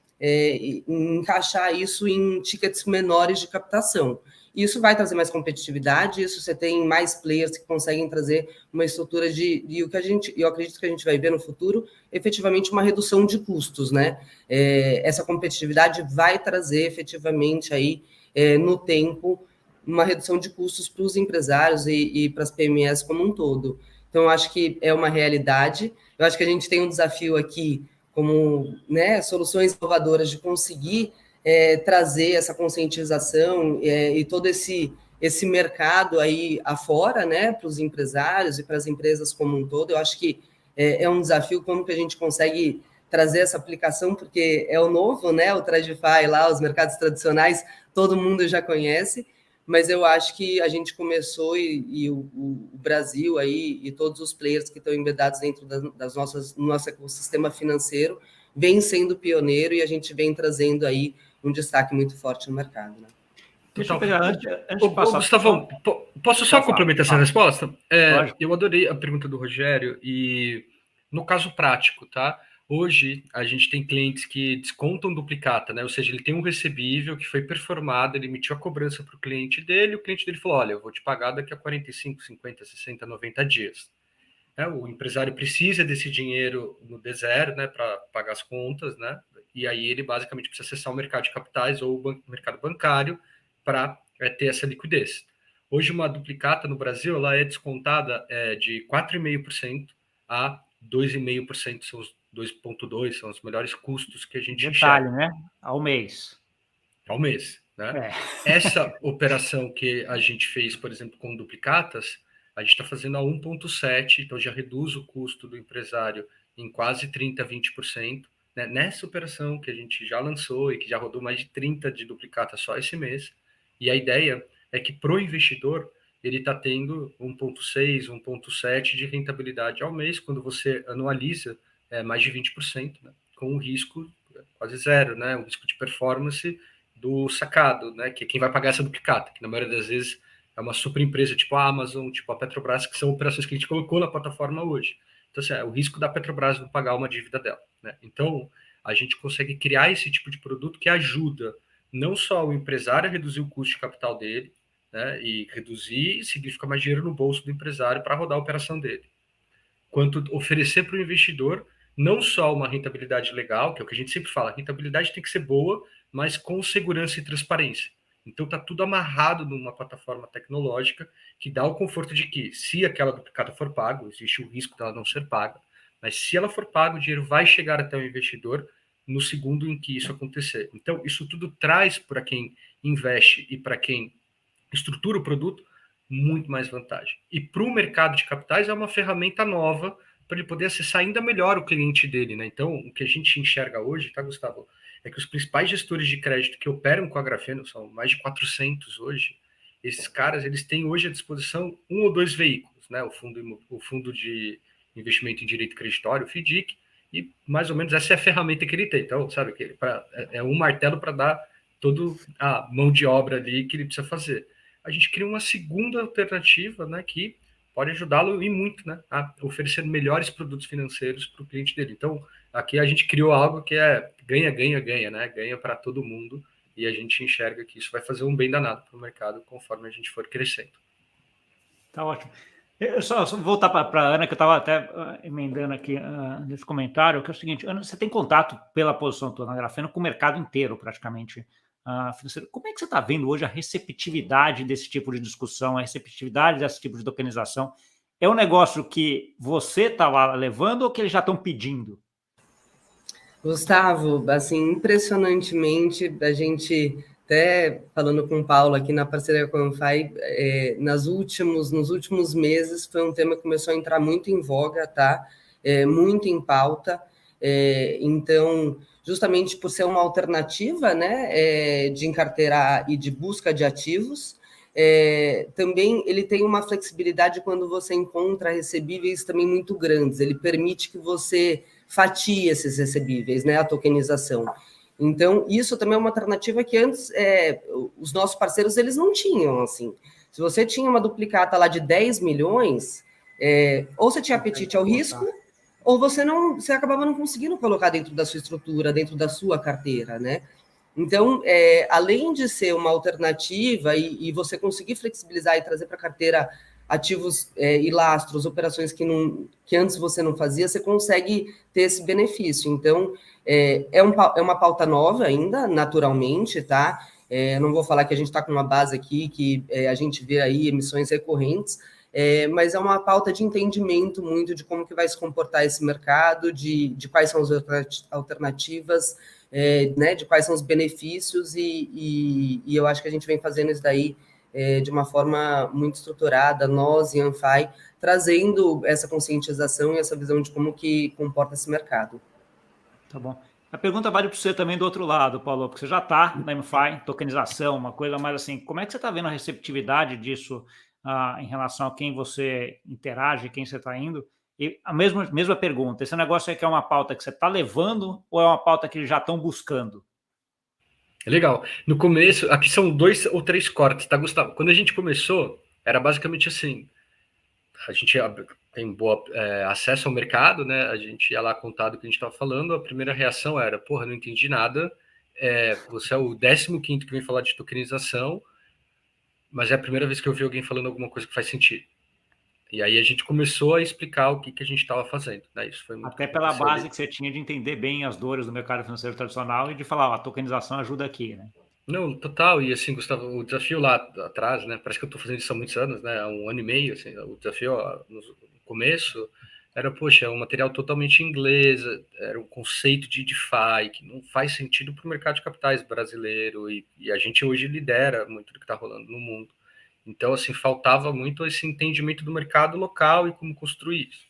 encaixar isso em tickets menores de captação. Isso vai trazer mais competitividade, isso você tem mais players que conseguem trazer uma estrutura e o que eu acredito que a gente vai ver no futuro, efetivamente uma redução de custos, né? Essa competitividade vai trazer efetivamente aí, no tempo, uma redução de custos para os empresários e para as PMEs como um todo. Então, eu acho que é uma realidade. Eu acho que a gente tem um desafio aqui como, né, soluções inovadoras de conseguir trazer essa conscientização e todo esse mercado aí afora, né, para os empresários e para as empresas como um todo. Eu acho que é um desafio como que a gente consegue trazer essa aplicação, porque é o novo, né, o TradFi lá, os mercados tradicionais, todo mundo já conhece, mas eu acho que a gente começou e o Brasil aí e todos os players que estão embedados dentro do nosso ecossistema financeiro vem sendo pioneiro e a gente vem trazendo aí um destaque muito forte no mercado, né? Deixa eu pegar antes de passar. Gustavão, posso só complementar essa resposta? Eu adorei a pergunta do Rogério e no caso prático, tá? Hoje a gente tem clientes que descontam duplicata, né? Ou seja, ele tem um recebível que foi performado, ele emitiu a cobrança para o cliente dele, e o cliente dele falou: olha, eu vou te pagar daqui a 45, 50, 60, 90 dias. O empresário precisa desse dinheiro no D0, né, para pagar as contas, né? E aí ele basicamente precisa acessar o mercado de capitais ou o mercado bancário para ter essa liquidez. Hoje uma duplicata no Brasil ela é descontada de 4,5% a 2,5%, são os 2,2%, são os melhores custos que a gente enxerga. Né? Ao mês. Ao mês, né? Essa operação que a gente fez, por exemplo, com duplicatas, a gente está fazendo a 1,7%, então já reduz o custo do empresário em quase 30%, 20%. Né? Nessa operação que a gente já lançou e que já rodou mais de 30 de duplicata só esse mês. E a ideia é que para o investidor ele está tendo 1,6%, 1,7% de rentabilidade ao mês, quando você anualiza mais de 20%, né? Com um risco quase zero, né? Um risco de performance do sacado, né? Que é quem vai pagar essa duplicata, que na maioria das vezes é uma super empresa tipo a Amazon, tipo a Petrobras, que são operações que a gente colocou na plataforma hoje. Então, assim, é o risco da Petrobras não pagar uma dívida dela, né? Então, a gente consegue criar esse tipo de produto que ajuda não só o empresário a reduzir o custo de capital dele, né? E reduzir significa mais dinheiro no bolso do empresário para rodar a operação dele, quanto oferecer para o investidor não só uma rentabilidade legal, que é o que a gente sempre fala, a rentabilidade tem que ser boa, mas com segurança e transparência. Então está tudo amarrado numa plataforma tecnológica que dá o conforto de que, se aquela duplicata for paga, existe o risco dela não ser paga, mas se ela for paga, o dinheiro vai chegar até o investidor no segundo em que isso acontecer. Então, isso tudo traz para quem investe e para quem estrutura o produto muito mais vantagem. E para o mercado de capitais é uma ferramenta nova para ele poder acessar ainda melhor o cliente dele, né? Então, o que a gente enxerga hoje, tá, Gustavo? é que os principais gestores de crédito que operam com a Grafeno, são mais de 400 hoje, esses caras, eles têm hoje à disposição um ou dois veículos, né? O fundo de investimento em direito creditório, o FDIC, e mais ou menos essa é a ferramenta que ele tem. Então, sabe, é um martelo para dar toda a mão de obra ali que ele precisa fazer. A gente cria uma segunda alternativa, né, que pode ajudá-lo e muito, né, a oferecer melhores produtos financeiros para o cliente dele. Então, aqui a gente criou algo que é ganha, ganha, ganha, né? Ganha para todo mundo, e a gente enxerga que isso vai fazer um bem danado para o mercado conforme a gente for crescendo. Tá ótimo. Eu só voltar para a Ana, que eu estava até emendando aqui nesse comentário, que é o seguinte: Ana, você tem contato pela posição toda na Grafeno com o mercado inteiro, praticamente, financeiro. Como é que você está vendo hoje a receptividade desse tipo de discussão, a receptividade desse tipo de tokenização? É um negócio que você está lá levando ou que eles já estão pedindo? Gustavo, assim, impressionantemente, a gente, até falando com o Paulo aqui na parceria com a Anfai, nos últimos meses foi um tema que começou a entrar muito em voga, tá? Muito em pauta. Então, justamente por ser uma alternativa, né, de encarteirar e de busca de ativos, também ele tem uma flexibilidade quando você encontra recebíveis também muito grandes. Ele permite que você fatia esses recebíveis, né, a tokenização. Então, isso também é uma alternativa que antes os nossos parceiros eles não tinham, assim. Se você tinha uma duplicata lá de 10 milhões, ou você tinha apetite ao risco, ou você acabava não conseguindo colocar dentro da sua estrutura, dentro da sua carteira, né? Então, além de ser uma alternativa e você conseguir flexibilizar e trazer para a carteira ativos e lastros, operações que antes você não fazia, você consegue ter esse benefício. Então, é uma pauta nova ainda, naturalmente, tá? Não vou falar que a gente está com uma base aqui, que a gente vê aí emissões recorrentes, mas é uma pauta de entendimento muito de como que vai se comportar esse mercado, de quais são as alternativas, né, de quais são os benefícios, e eu acho que a gente vem fazendo isso daí de uma forma muito estruturada, nós e Anfai, trazendo essa conscientização e essa visão de como que comporta esse mercado. Tá bom. A pergunta vale para você também do outro lado, Paulo, porque você já está na Anfai, tokenização, uma coisa mais assim, como é que você está vendo a receptividade disso em relação a quem você interage, quem você está indo? E a mesma pergunta, esse negócio aí que é uma pauta que você está levando ou é uma pauta que eles já estão buscando? Legal. No começo, aqui são 2 ou 3 cortes, tá, Gustavo? Quando a gente começou, era basicamente assim, a gente tem boa acesso ao mercado, né? A gente ia lá contar do que a gente estava falando, a primeira reação era, porra, não entendi nada, você é o 15º que vem falar de tokenização, mas é a primeira vez que eu vi alguém falando alguma coisa que faz sentido. E aí a gente começou a explicar o que a gente estava fazendo, né? Isso foi muito até pela base que você tinha de entender bem as dores do mercado financeiro tradicional e de falar, a tokenização ajuda aqui, né? Não, total. E assim, Gustavo, o desafio lá atrás, né? Parece que eu estou fazendo isso há muitos anos, né? Há 1 ano e meio, assim. O desafio no começo era, poxa, um material totalmente inglês, era um conceito de DeFi que não faz sentido para o mercado de capitais brasileiro e a gente hoje lidera muito do que está rolando no mundo. Então, assim, faltava muito esse entendimento do mercado local e como construir isso.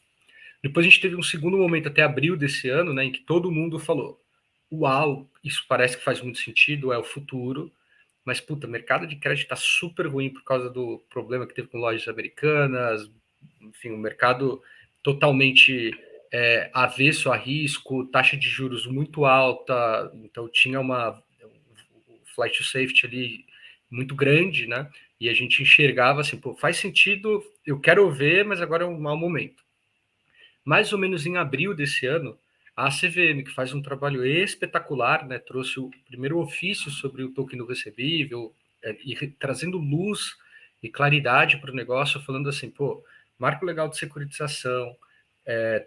Depois a gente teve um segundo momento até abril desse ano, né, em que todo mundo falou: uau, isso parece que faz muito sentido, é o futuro, mas, puta, mercado de crédito está super ruim por causa do problema que teve com lojas americanas, enfim, o mercado totalmente avesso a risco, taxa de juros muito alta, então tinha um flight to safety ali muito grande, né? E a gente enxergava assim, pô, faz sentido, eu quero ver, mas agora é um mau momento. Mais ou menos em abril desse ano, a CVM, que faz um trabalho espetacular, né, trouxe o primeiro ofício sobre o token do recebível, e trazendo luz e claridade para o negócio, falando assim, pô, marco legal de securitização,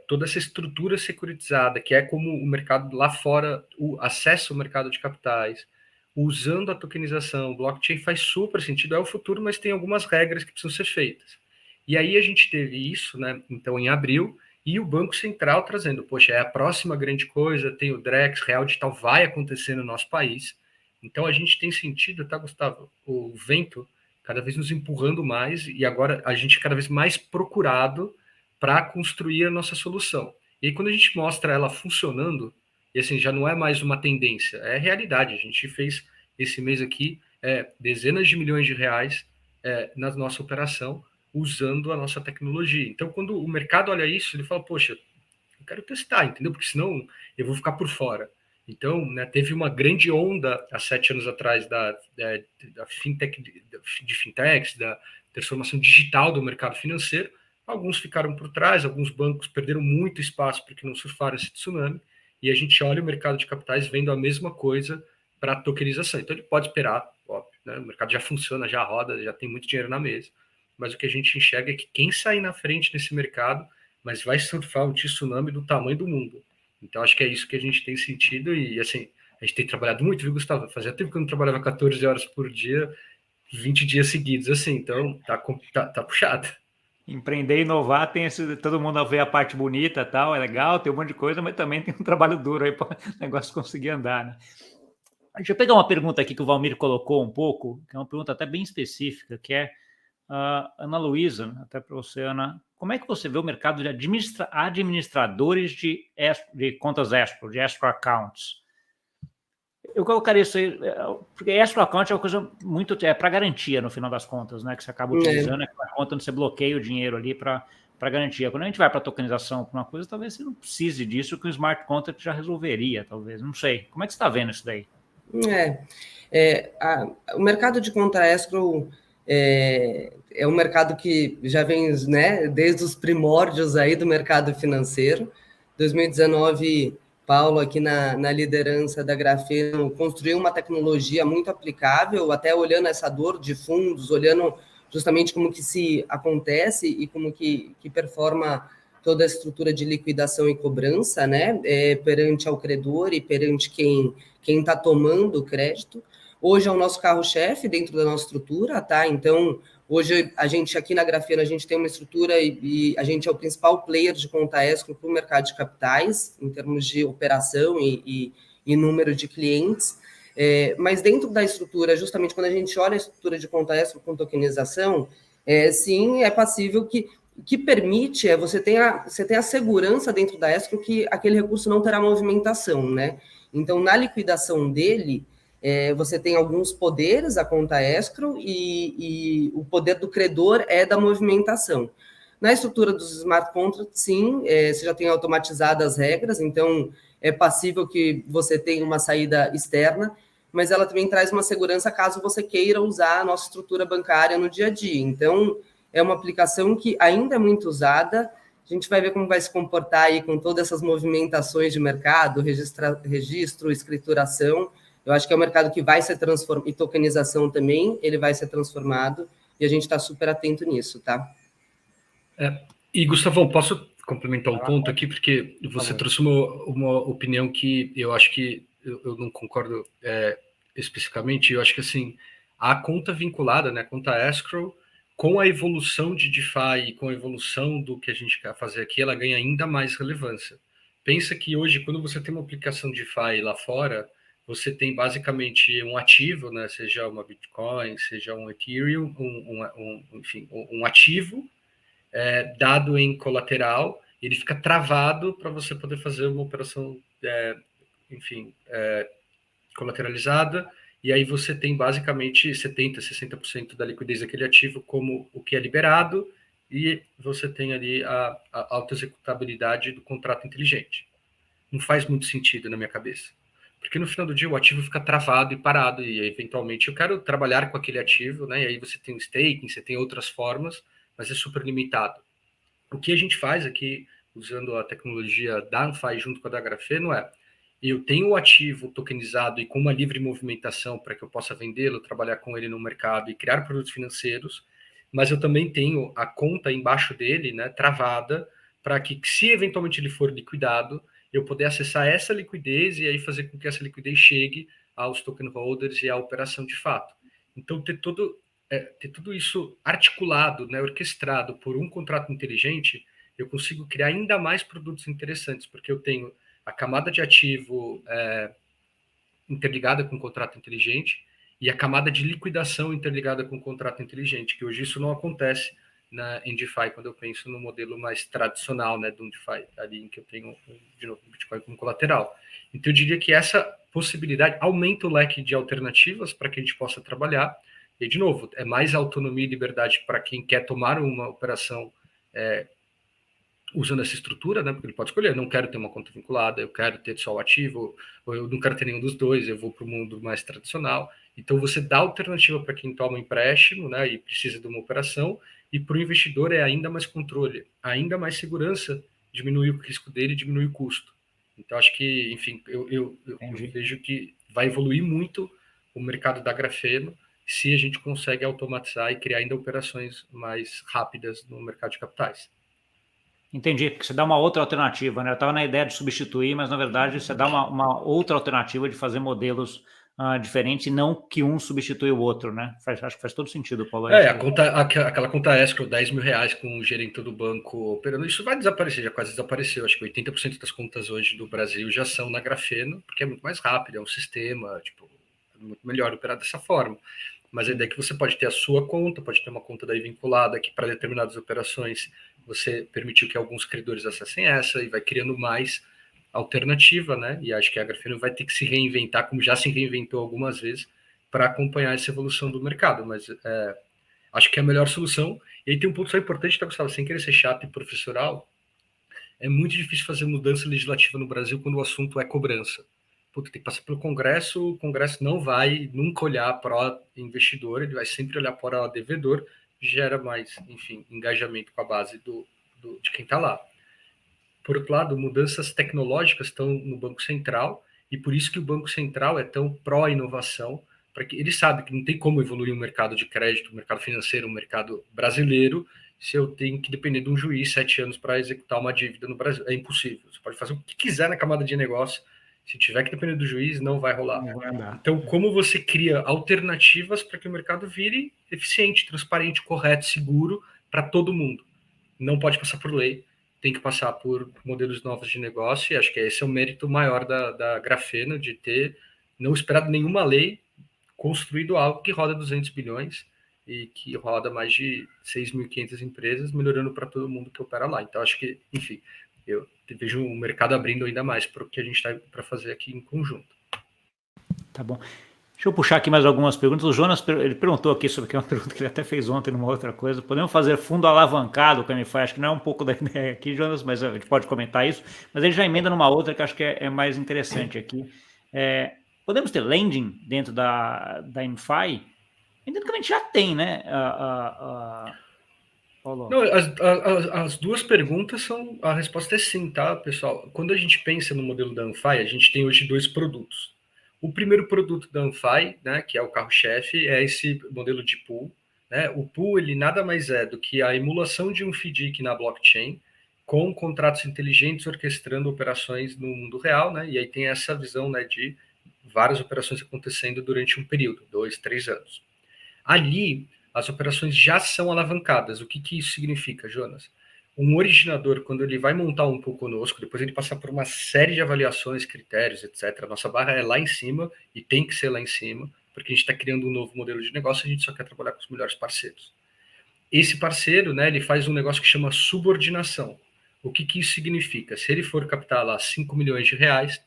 toda essa estrutura securitizada, que é como o mercado lá fora, o acesso ao mercado de capitais, usando a tokenização, blockchain faz super sentido, é o futuro, mas tem algumas regras que precisam ser feitas. E aí a gente teve isso, né, então em abril, e o Banco Central trazendo, poxa, é a próxima grande coisa, tem o Drex, Real Digital vai acontecer no nosso país. Então a gente tem sentido, tá, Gustavo? O vento cada vez nos empurrando mais e agora a gente cada vez mais procurado para construir a nossa solução. E aí, quando a gente mostra ela funcionando, e assim, já não é mais uma tendência, é realidade. A gente fez esse mês aqui dezenas de milhões de reais na nossa operação, usando a nossa tecnologia. Então, quando o mercado olha isso, ele fala, poxa, eu quero testar, entendeu? Porque senão eu vou ficar por fora. Então, né, teve uma grande onda há 7 anos atrás da fintech, de fintechs, da transformação digital do mercado financeiro. Alguns ficaram por trás, alguns bancos perderam muito espaço porque não surfaram esse tsunami, e a gente olha o mercado de capitais vendo a mesma coisa para a tokenização. Então, ele pode esperar, óbvio, né? O mercado já funciona, já roda, já tem muito dinheiro na mesa, mas o que a gente enxerga é que quem sair na frente nesse mercado, mas vai surfar um tsunami do tamanho do mundo. Então, acho que é isso que a gente tem sentido e, assim, a gente tem trabalhado muito, viu, Gustavo? Fazia tempo que eu não trabalhava 14 horas por dia, 20 dias seguidos, assim, então tá puxado. Empreender e inovar tem todo mundo vê a parte bonita, tal, é legal, tem um monte de coisa, mas também tem um trabalho duro aí para o negócio conseguir andar, né? Deixa eu pegar uma pergunta aqui que o Valmir colocou um pouco, que é uma pergunta até bem específica, que é Ana Luísa, até para você, Ana, como é que você vê o mercado de administradores de contas escrow, de escrow accounts? Eu colocaria isso aí, porque escrow account é uma coisa muito, para garantia no final das contas, né, que você acaba utilizando, a conta onde você bloqueia o dinheiro ali para garantia. Quando a gente vai para tokenização para uma coisa, talvez você não precise disso, que o smart contract já resolveria, talvez, não sei. Como é que você está vendo isso daí? O mercado de conta escrow é um mercado que já vem, né, desde os primórdios aí do mercado financeiro. 2019, Paulo, aqui na liderança da Grafeno, construiu uma tecnologia muito aplicável, até olhando essa dor de fundos, olhando justamente como que se acontece e como que performa toda a estrutura de liquidação e cobrança, né, perante ao credor e perante quem está tomando o crédito. Hoje é o nosso carro-chefe dentro da nossa estrutura, tá? Então, hoje a gente aqui na Grafeno, a gente tem uma estrutura e a gente é o principal player de conta escrow para o mercado de capitais, em termos de operação e número de clientes. Mas dentro da estrutura, justamente quando a gente olha a estrutura de conta escrow com tokenização, sim, é passível que permite você tem a segurança dentro da escrow que aquele recurso não terá movimentação, né? Então, na liquidação dele, você tem alguns poderes, a conta escrow, e o poder do credor é da movimentação. Na estrutura dos smart contracts, sim, você já tem automatizado as regras, então é passível que você tenha uma saída externa, mas ela também traz uma segurança caso você queira usar a nossa estrutura bancária no dia a dia. Então, é uma aplicação que ainda é muito usada. A gente vai ver como vai se comportar aí com todas essas movimentações de mercado, registro, escrituração. Eu acho que é um mercado que vai ser transformado, e tokenização também, ele vai ser transformado, e a gente está super atento nisso, tá? E, Gustavão, posso complementar um ponto aqui, porque você trouxe uma opinião que eu acho que eu não concordo especificamente. Eu acho que, assim, a conta vinculada, né, a conta escrow, com a evolução de DeFi e com a evolução do que a gente quer fazer aqui, ela ganha ainda mais relevância. Pensa que hoje, quando você tem uma aplicação DeFi lá fora, você tem basicamente um ativo, né, seja uma Bitcoin, seja um Ethereum, enfim, um ativo dado em colateral, ele fica travado para você poder fazer uma operação, colateralizada, e aí você tem basicamente 70%, 60% da liquidez daquele ativo como o que é liberado, e você tem ali a auto-executabilidade do contrato inteligente. Não faz muito sentido na minha cabeça. Porque no final do dia o ativo fica travado e parado, e eventualmente eu quero trabalhar com aquele ativo, né? E aí você tem o staking, você tem outras formas, mas é super limitado. O que a gente faz aqui, usando a tecnologia da Anfai junto com a da Grafeno, eu tenho o ativo tokenizado e com uma livre movimentação para que eu possa vendê-lo, trabalhar com ele no mercado e criar produtos financeiros, mas eu também tenho a conta embaixo dele, né, travada, para que, se eventualmente ele for liquidado, eu poder acessar essa liquidez e aí fazer com que essa liquidez chegue aos token holders e à operação de fato. Então, ter tudo isso articulado, né, orquestrado por um contrato inteligente, eu consigo criar ainda mais produtos interessantes, porque eu tenho a camada de ativo interligada com o contrato inteligente e a camada de liquidação interligada com o contrato inteligente, que hoje isso não acontece em DeFi, quando eu penso no modelo mais tradicional, né, do DeFi, ali em que eu tenho, de novo, o Bitcoin como colateral. Então, eu diria que essa possibilidade aumenta o leque de alternativas para que a gente possa trabalhar. E, de novo, é mais autonomia e liberdade para quem quer tomar uma operação usando essa estrutura, né? Porque ele pode escolher, não quero ter uma conta vinculada, eu quero ter só o ativo, ou eu não quero ter nenhum dos dois, eu vou para o mundo mais tradicional. Então, você dá alternativa para quem toma empréstimo, né, e precisa de uma operação, e para o investidor é ainda mais controle, ainda mais segurança, diminui o risco dele, diminui o custo. Então, acho que, enfim, eu vejo que vai evoluir muito o mercado da grafeno se a gente consegue automatizar e criar ainda operações mais rápidas no mercado de capitais. Entendi, porque você dá uma outra alternativa, né? Eu estava na ideia de substituir, mas na verdade você dá uma outra alternativa de fazer modelos diferentes e não que um substitui o outro, né? Acho que faz todo sentido, Paulo. Aquela conta escrow, R$10.000 com o gerente do banco operando, isso vai desaparecer, já quase desapareceu. Acho que 80% das contas hoje do Brasil já são na Grafeno, porque é muito mais rápido, é um sistema, tipo, é muito melhor operar dessa forma. Mas a ideia é que você pode ter a sua conta, pode ter uma conta daí vinculada, que para determinadas operações você permitiu que alguns credores acessem essa e vai criando mais alternativa, né? E acho que a Grafeno vai ter que se reinventar, como já se reinventou algumas vezes, para acompanhar essa evolução do mercado. Mas acho que é a melhor solução. E aí tem um ponto só importante, tá, Gustavo? Sem querer ser chato e professoral, é muito difícil fazer mudança legislativa no Brasil quando o assunto é cobrança. Puta, tem que passar pelo Congresso, o Congresso não vai nunca olhar para o investidor, ele vai sempre olhar para o devedor, gera mais, enfim, engajamento com a base de quem está lá. Por outro lado, mudanças tecnológicas estão no Banco Central, e por isso que o Banco Central é tão pró-inovação, porque ele sabe que não tem como evoluir um mercado de crédito, um mercado financeiro, um mercado brasileiro, se eu tenho que depender de um juiz 7 anos para executar uma dívida no Brasil. É impossível. Você pode fazer o que quiser na camada de negócio, se tiver que depender do juiz, não vai rolar. Não vai andar. Então, como você cria alternativas para que o mercado vire eficiente, transparente, correto, seguro para todo mundo? Não pode passar por lei, tem que passar por modelos novos de negócio, e acho que esse é o mérito maior da Grafeno, de ter não esperado nenhuma lei, construído algo que roda 200 bilhões e que roda mais de 6.500 empresas, melhorando para todo mundo que opera lá. Então, acho que, enfim, eu vejo o mercado abrindo ainda mais para o que a gente está para fazer aqui em conjunto. Tá bom. Deixa eu puxar aqui mais algumas perguntas. O Jonas, ele perguntou aqui sobre uma pergunta que ele até fez ontem numa outra coisa. Podemos fazer fundo alavancado com a MFI? Acho que não é um pouco da ideia aqui, Jonas, mas a gente pode comentar isso. Mas ele já emenda numa outra que acho que é mais interessante aqui. Podemos ter lending dentro da MFI? Entendo que a gente já tem, né? Paulo. Não, as duas perguntas são... A resposta é sim, tá, pessoal? Quando a gente pensa no modelo da MFI, a gente tem hoje 2 produtos. O primeiro produto da MFI, né, que é o carro-chefe, é esse modelo de pool. Né? O pool, ele nada mais é do que a emulação de um FDIC na blockchain, com contratos inteligentes orquestrando operações no mundo real, né? E aí tem essa visão, né, de várias operações acontecendo durante um período, 2, 3 anos. Ali, as operações já são alavancadas. O que isso significa, Jonas? Um originador, quando ele vai montar um pool conosco, depois ele passa por uma série de avaliações, critérios, etc. A nossa barra é lá em cima, e tem que ser lá em cima, porque a gente está criando um novo modelo de negócio, a gente só quer trabalhar com os melhores parceiros. Esse parceiro, né, ele faz um negócio que chama subordinação. O que isso significa? Se ele for captar lá 5 milhões de reais,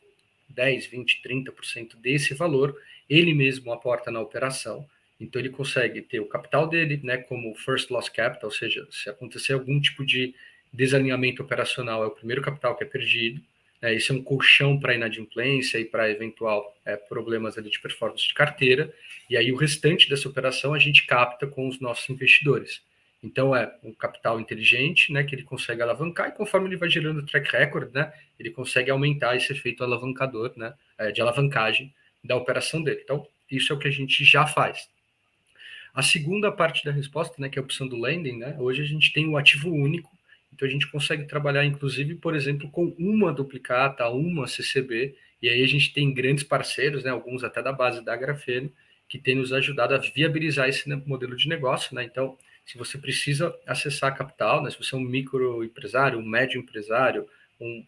10, 20, 30% desse valor, ele mesmo aporta na operação. Então, ele consegue ter o capital dele, né, como first loss capital, ou seja, se acontecer algum tipo de desalinhamento operacional, é o primeiro capital que é perdido. Né, esse é um colchão para inadimplência e para eventual problemas ali de performance de carteira. E aí, o restante dessa operação a gente capta com os nossos investidores. Então, é um capital inteligente, né, que ele consegue alavancar, e conforme ele vai gerando track record, né, ele consegue aumentar esse efeito alavancador, né, de alavancagem da operação dele. Então, isso é o que a gente já faz. A segunda parte da resposta, né, que é a opção do lending, né, hoje a gente tem o ativo único, então a gente consegue trabalhar, inclusive, por exemplo, com uma duplicata, uma CCB, e aí a gente tem grandes parceiros, né, alguns até da base da Grafeno, que tem nos ajudado a viabilizar esse modelo de negócio, né, então, se você precisa acessar capital, né, se você é um microempresário, um médio empresário, um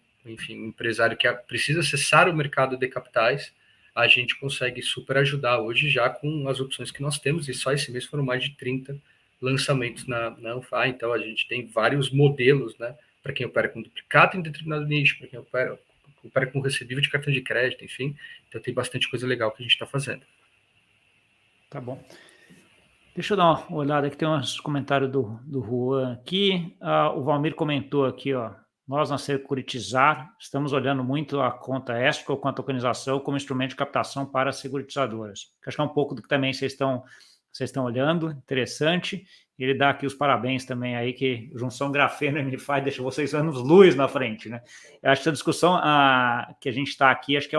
empresário que precisa acessar o mercado de capitais, a gente consegue super ajudar hoje já com as opções que nós temos, e só esse mês foram mais de 30 lançamentos na Anfy. Então, a gente tem vários modelos, né, para quem opera com duplicata em determinado nicho, para quem opera com recebível de cartão de crédito, enfim. Então, tem bastante coisa legal que a gente está fazendo. Tá bom. Deixa eu dar uma olhada aqui, tem uns comentários do Juan aqui. O Valmir comentou aqui, ó, nós na Securitizar estamos olhando muito a conta escrow com a tokenização como instrumento de captação para as seguritizadoras. Acho que é um pouco do que também vocês estão olhando, interessante. Ele dá aqui os parabéns também aí, que junção grafeno e MiFi deixa vocês anos luz na frente, né? Eu acho que a discussão que a gente está aqui, acho que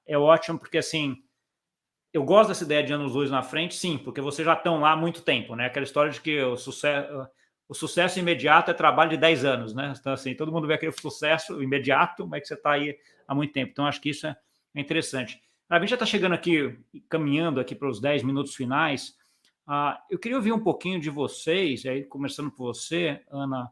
é ótimo, porque assim, eu gosto dessa ideia de anos-luz na frente, sim, porque vocês já estão lá há muito tempo, né? Aquela história de que o sucesso imediato é trabalho de 10 anos, né? Então, assim, todo mundo vê aquele sucesso imediato, mas que você está aí há muito tempo. Então, acho que isso é interessante. A gente já está chegando aqui, caminhando aqui para os 10 minutos finais. Eu queria ouvir um pouquinho de vocês, aí começando por você, Ana.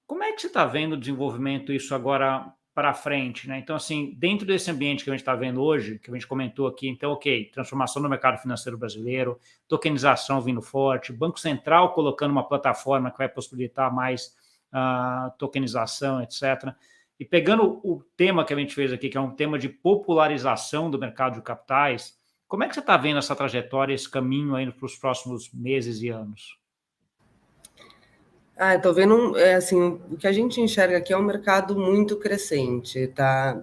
Como é que você está vendo o desenvolvimento isso agora para frente, né? Então, assim, dentro desse ambiente que a gente está vendo hoje, que a gente comentou aqui, então, ok, transformação no mercado financeiro brasileiro, tokenização vindo forte, Banco Central colocando uma plataforma que vai possibilitar mais tokenização, etc. E pegando o tema que a gente fez aqui, que é um tema de popularização do mercado de capitais, como é que você está vendo essa trajetória, esse caminho aí para os próximos meses e anos? Estou vendo, assim, o que a gente enxerga aqui é um mercado muito crescente, tá,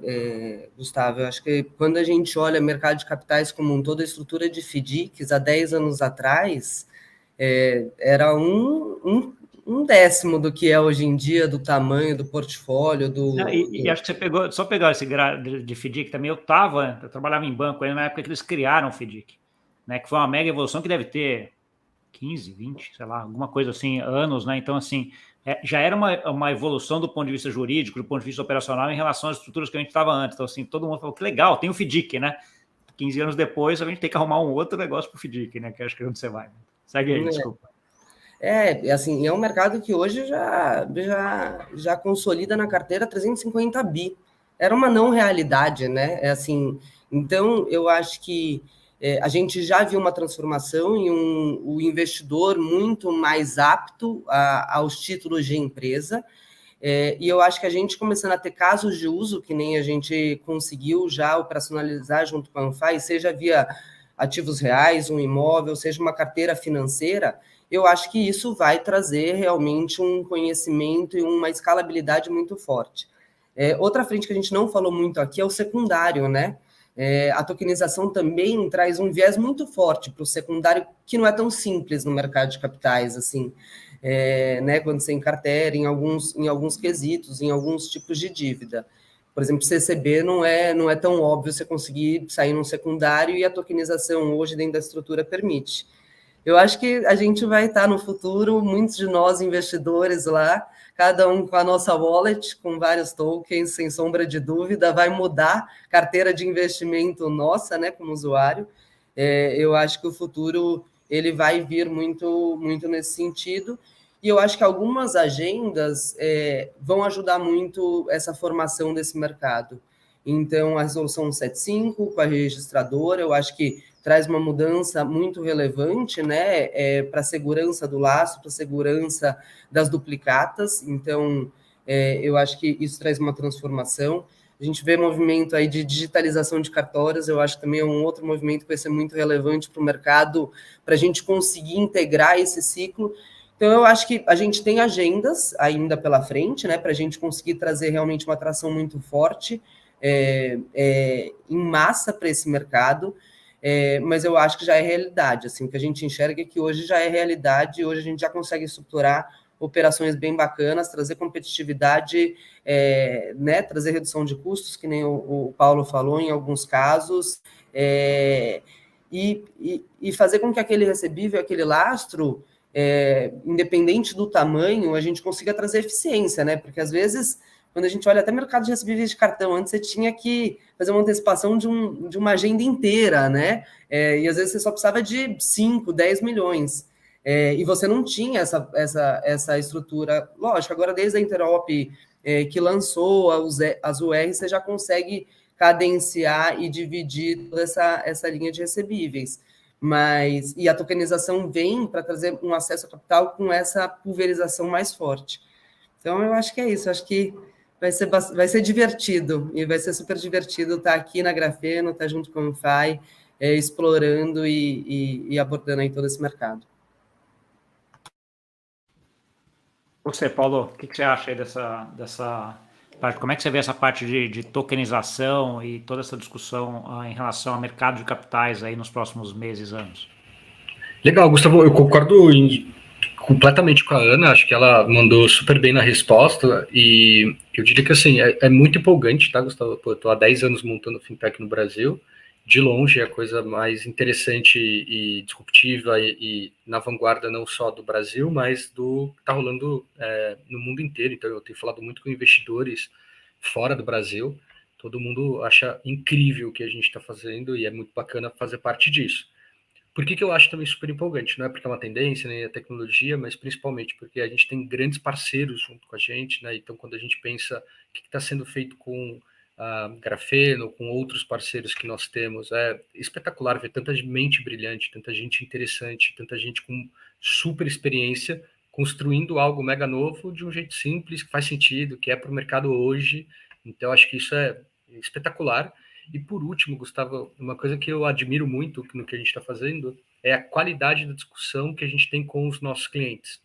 Gustavo? Eu acho que quando a gente olha o mercado de capitais como um todo, a estrutura de FDICs, há 10 anos atrás, era um décimo do que é hoje em dia, do tamanho do portfólio. E acho que você pegou, só pegar esse de FDIC também, eu trabalhava em banco aí na época que eles criaram o FDIC, né, que foi uma mega evolução que deve ter 15, 20, sei lá, alguma coisa assim, anos, né? Então, assim, já era uma evolução do ponto de vista jurídico, do ponto de vista operacional, em relação às estruturas que a gente estava antes. Então, assim, todo mundo falou que legal, tem o FDIC, né? 15 anos depois, a gente tem que arrumar um outro negócio para o FDIC, né? Que acho que é onde você vai. Segue aí, desculpa. Assim, é um mercado que hoje já consolida na carteira 350 bi. Era uma não realidade, né? Assim, então, eu acho que a gente já viu uma transformação em o investidor muito mais apto aos títulos de empresa, e eu acho que a gente começando a ter casos de uso, que nem a gente conseguiu já operacionalizar junto com a Anfy, seja via ativos reais, um imóvel, seja uma carteira financeira, eu acho que isso vai trazer realmente um conhecimento e uma escalabilidade muito forte. Outra frente que a gente não falou muito aqui é o secundário, né? A tokenização também traz um viés muito forte para o secundário, que não é tão simples no mercado de capitais, assim, né, quando você encartera em alguns quesitos, em alguns tipos de dívida. Por exemplo, CCB não é tão óbvio você conseguir sair num secundário, e a tokenização hoje dentro da estrutura permite. Eu acho que a gente vai estar no futuro, muitos de nós investidores lá, cada um com a nossa wallet, com vários tokens, sem sombra de dúvida, vai mudar a carteira de investimento nossa, né, como usuário. Eu acho que o futuro ele vai vir muito, muito nesse sentido, e eu acho que algumas agendas vão ajudar muito essa formação desse mercado. Então, a resolução 175 com a registradora, eu acho que traz uma mudança muito relevante, né, para a segurança do lastro, para a segurança das duplicatas. Então, eu acho que isso traz uma transformação. A gente vê movimento aí de digitalização de cartórios, eu acho que também é um outro movimento que vai ser muito relevante para o mercado, para a gente conseguir integrar esse ciclo. Então, eu acho que a gente tem agendas ainda pela frente, né, para a gente conseguir trazer realmente uma atração muito forte em massa para esse mercado. Mas eu acho que já é realidade, assim, o que a gente enxerga é que hoje já é realidade, hoje a gente já consegue estruturar operações bem bacanas, trazer competitividade, né, trazer redução de custos, que nem o Paulo falou em alguns casos, e fazer com que aquele recebível, aquele lastro, independente do tamanho, a gente consiga trazer eficiência, né, porque às vezes, quando a gente olha até mercado de recebíveis de cartão, antes você tinha que fazer uma antecipação de uma agenda inteira, né? E às vezes você só precisava de 5, 10 milhões. E você não tinha essa estrutura. Lógico, agora desde a Interop que lançou as URs, você já consegue cadenciar e dividir toda essa linha de recebíveis. E a tokenização vem para trazer um acesso a capital com essa pulverização mais forte. Então, eu acho que é isso. Eu acho que vai ser divertido, e vai ser super divertido estar aqui na Grafeno, estar junto com o FI, explorando e abordando aí todo esse mercado. Você, Paulo, o que você acha aí dessa parte? Como é que você vê essa parte de tokenização e toda essa discussão em relação ao mercado de capitais aí nos próximos meses, anos? Legal, Gustavo, eu concordo completamente com a Ana, acho que ela mandou super bem na resposta, e eu diria que assim, é muito empolgante, tá, Gustavo? Pô, eu tô há 10 anos montando fintech no Brasil, de longe é a coisa mais interessante e disruptiva e na vanguarda não só do Brasil, mas do que está rolando no mundo inteiro. Então eu tenho falado muito com investidores fora do Brasil, todo mundo acha incrível o que a gente está fazendo e é muito bacana fazer parte disso. Por que eu acho também super empolgante? Não é porque é uma tendência, nem a tecnologia, mas principalmente porque a gente tem grandes parceiros junto com a gente, né? Então, quando a gente pensa o que está sendo feito com Grafeno, com outros parceiros que nós temos, é espetacular ver tanta mente brilhante, tanta gente interessante, tanta gente com super experiência, construindo algo mega novo de um jeito simples, que faz sentido, que é para o mercado hoje. Então, acho que isso é espetacular. E por último, Gustavo, uma coisa que eu admiro muito no que a gente está fazendo é a qualidade da discussão que a gente tem com os nossos clientes.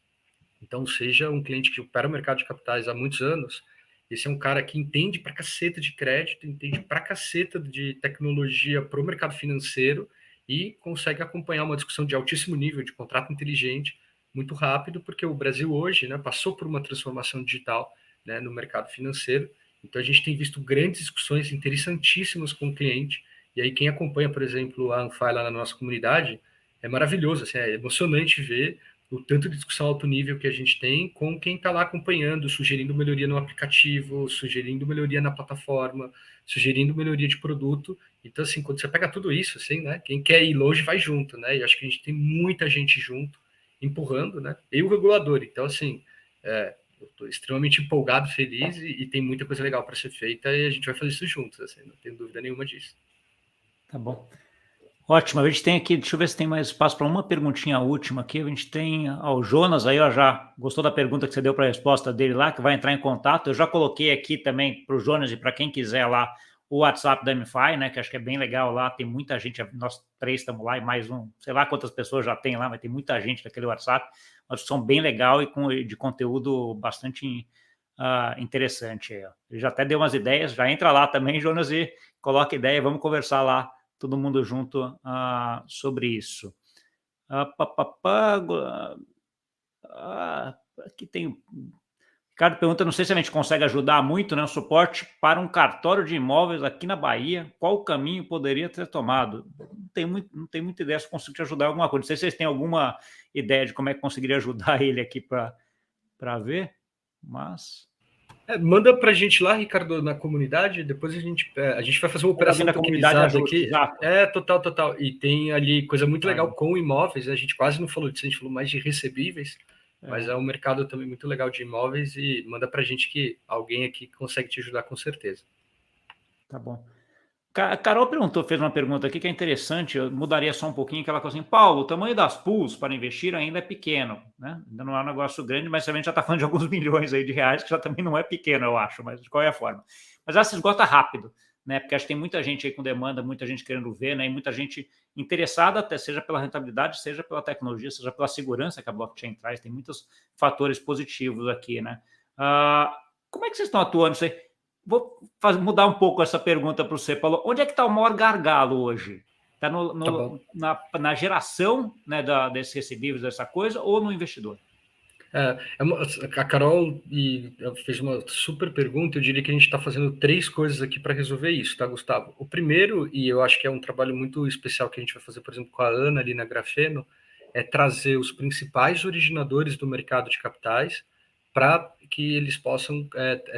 Então, seja um cliente que opera o mercado de capitais há muitos anos, esse é um cara que entende pra caceta de crédito, entende pra caceta de tecnologia para o mercado financeiro e consegue acompanhar uma discussão de altíssimo nível, de contrato inteligente, muito rápido, porque o Brasil hoje, né, passou por uma transformação digital, né, no mercado financeiro. Então, a gente tem visto grandes discussões interessantíssimas com o cliente. E aí, quem acompanha, por exemplo, a Anfai lá na nossa comunidade, é maravilhoso. Assim, é emocionante ver o tanto de discussão alto nível que a gente tem com quem está lá acompanhando, sugerindo melhoria no aplicativo, sugerindo melhoria na plataforma, sugerindo melhoria de produto. Então, assim, quando você pega tudo isso, assim, né, quem quer ir longe vai junto, né? E acho que a gente tem muita gente junto, empurrando, né? E o regulador. Então, assim, eu estou extremamente empolgado, feliz e tem muita coisa legal para ser feita e a gente vai fazer isso juntos, assim, não tenho dúvida nenhuma disso. Tá bom. Ótimo, a gente tem aqui, deixa eu ver se tem mais espaço para uma perguntinha última aqui. A gente tem o Jonas aí, ó, já gostou da pergunta que você deu para a resposta dele lá, que vai entrar em contato. Eu já coloquei aqui também para o Jonas e para quem quiser lá o WhatsApp da MFI, né, que acho que é bem legal lá, tem muita gente, nós três estamos lá e mais sei lá quantas pessoas já tem lá, mas tem muita gente naquele WhatsApp, uma discussão bem legal e de conteúdo bastante interessante. Ele já até deu umas ideias, já entra lá também, Jonas, e coloca ideia, vamos conversar lá todo mundo junto sobre isso. Aqui tem... Ricardo pergunta, não sei se a gente consegue ajudar muito, né, o suporte para um cartório de imóveis aqui na Bahia, qual o caminho poderia ser tomado? Não tem muita ideia se consigo te ajudar em alguma coisa. Não sei se vocês têm alguma ideia de como é que conseguiria ajudar ele aqui para ver, mas... Manda para a gente lá, Ricardo, na comunidade, depois a gente vai fazer uma operação tokenizada aqui. Exato. Total. E tem ali coisa muito legal com imóveis, a gente quase não falou disso, a gente falou mais de recebíveis, mas é um mercado também muito legal de imóveis e manda para a gente que alguém aqui consegue te ajudar com certeza. Tá bom. A Carol fez uma pergunta aqui que é interessante, eu mudaria só um pouquinho, que ela falou assim, Paulo, o tamanho das pools para investir ainda é pequeno, né? Ainda não é um negócio grande, mas a gente já está falando de alguns milhões aí de reais, que já também não é pequeno, eu acho, mas de qualquer forma. Mas ela se esgota rápido, né? Porque acho que tem muita gente aí com demanda, muita gente querendo ver, né? E muita gente interessada, até seja pela rentabilidade, seja pela tecnologia, seja pela segurança que a blockchain traz, tem muitos fatores positivos aqui, né? Como é que vocês estão atuando isso aí? Vou mudar um pouco essa pergunta para você, Paulo. Onde é que está o maior gargalo hoje? Está na geração, né, desses recebíveis, dessa coisa, ou no investidor? A Carol fez uma super pergunta. Eu diria que a gente está fazendo 3 coisas aqui para resolver isso, tá, Gustavo? O primeiro, e eu acho que é um trabalho muito especial que a gente vai fazer, por exemplo, com a Ana ali na Grafeno, é trazer os principais originadores do mercado de capitais para que eles possam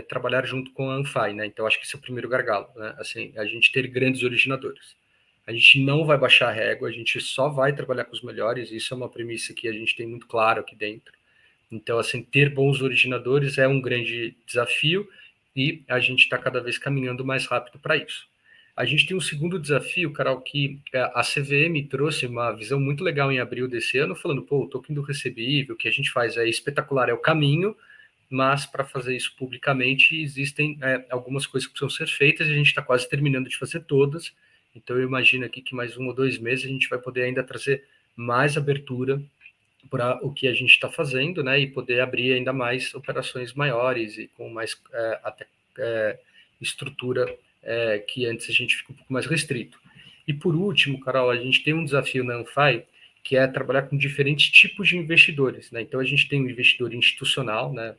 trabalhar junto com a Anfai, né? Então, acho que esse é o primeiro gargalo, né? Assim, a gente ter grandes originadores. A gente não vai baixar a régua, a gente só vai trabalhar com os melhores, isso é uma premissa que a gente tem muito claro aqui dentro. Então, assim, ter bons originadores é um grande desafio e a gente está cada vez caminhando mais rápido para isso. A gente tem um segundo desafio, Carol, que a CVM trouxe uma visão muito legal em abril desse ano, falando, pô, o token do recebível, o que a gente faz é espetacular, é o caminho, mas para fazer isso publicamente existem algumas coisas que precisam ser feitas e a gente está quase terminando de fazer todas. Então eu imagino aqui que mais 1 ou 2 meses a gente vai poder ainda trazer mais abertura para o que a gente está fazendo, né, e poder abrir ainda mais operações maiores e com mais estrutura que antes a gente fica um pouco mais restrito. E por último, Carol, a gente tem um desafio na Anfy, que é trabalhar com diferentes tipos de investidores, né? Então a gente tem um investidor institucional, né?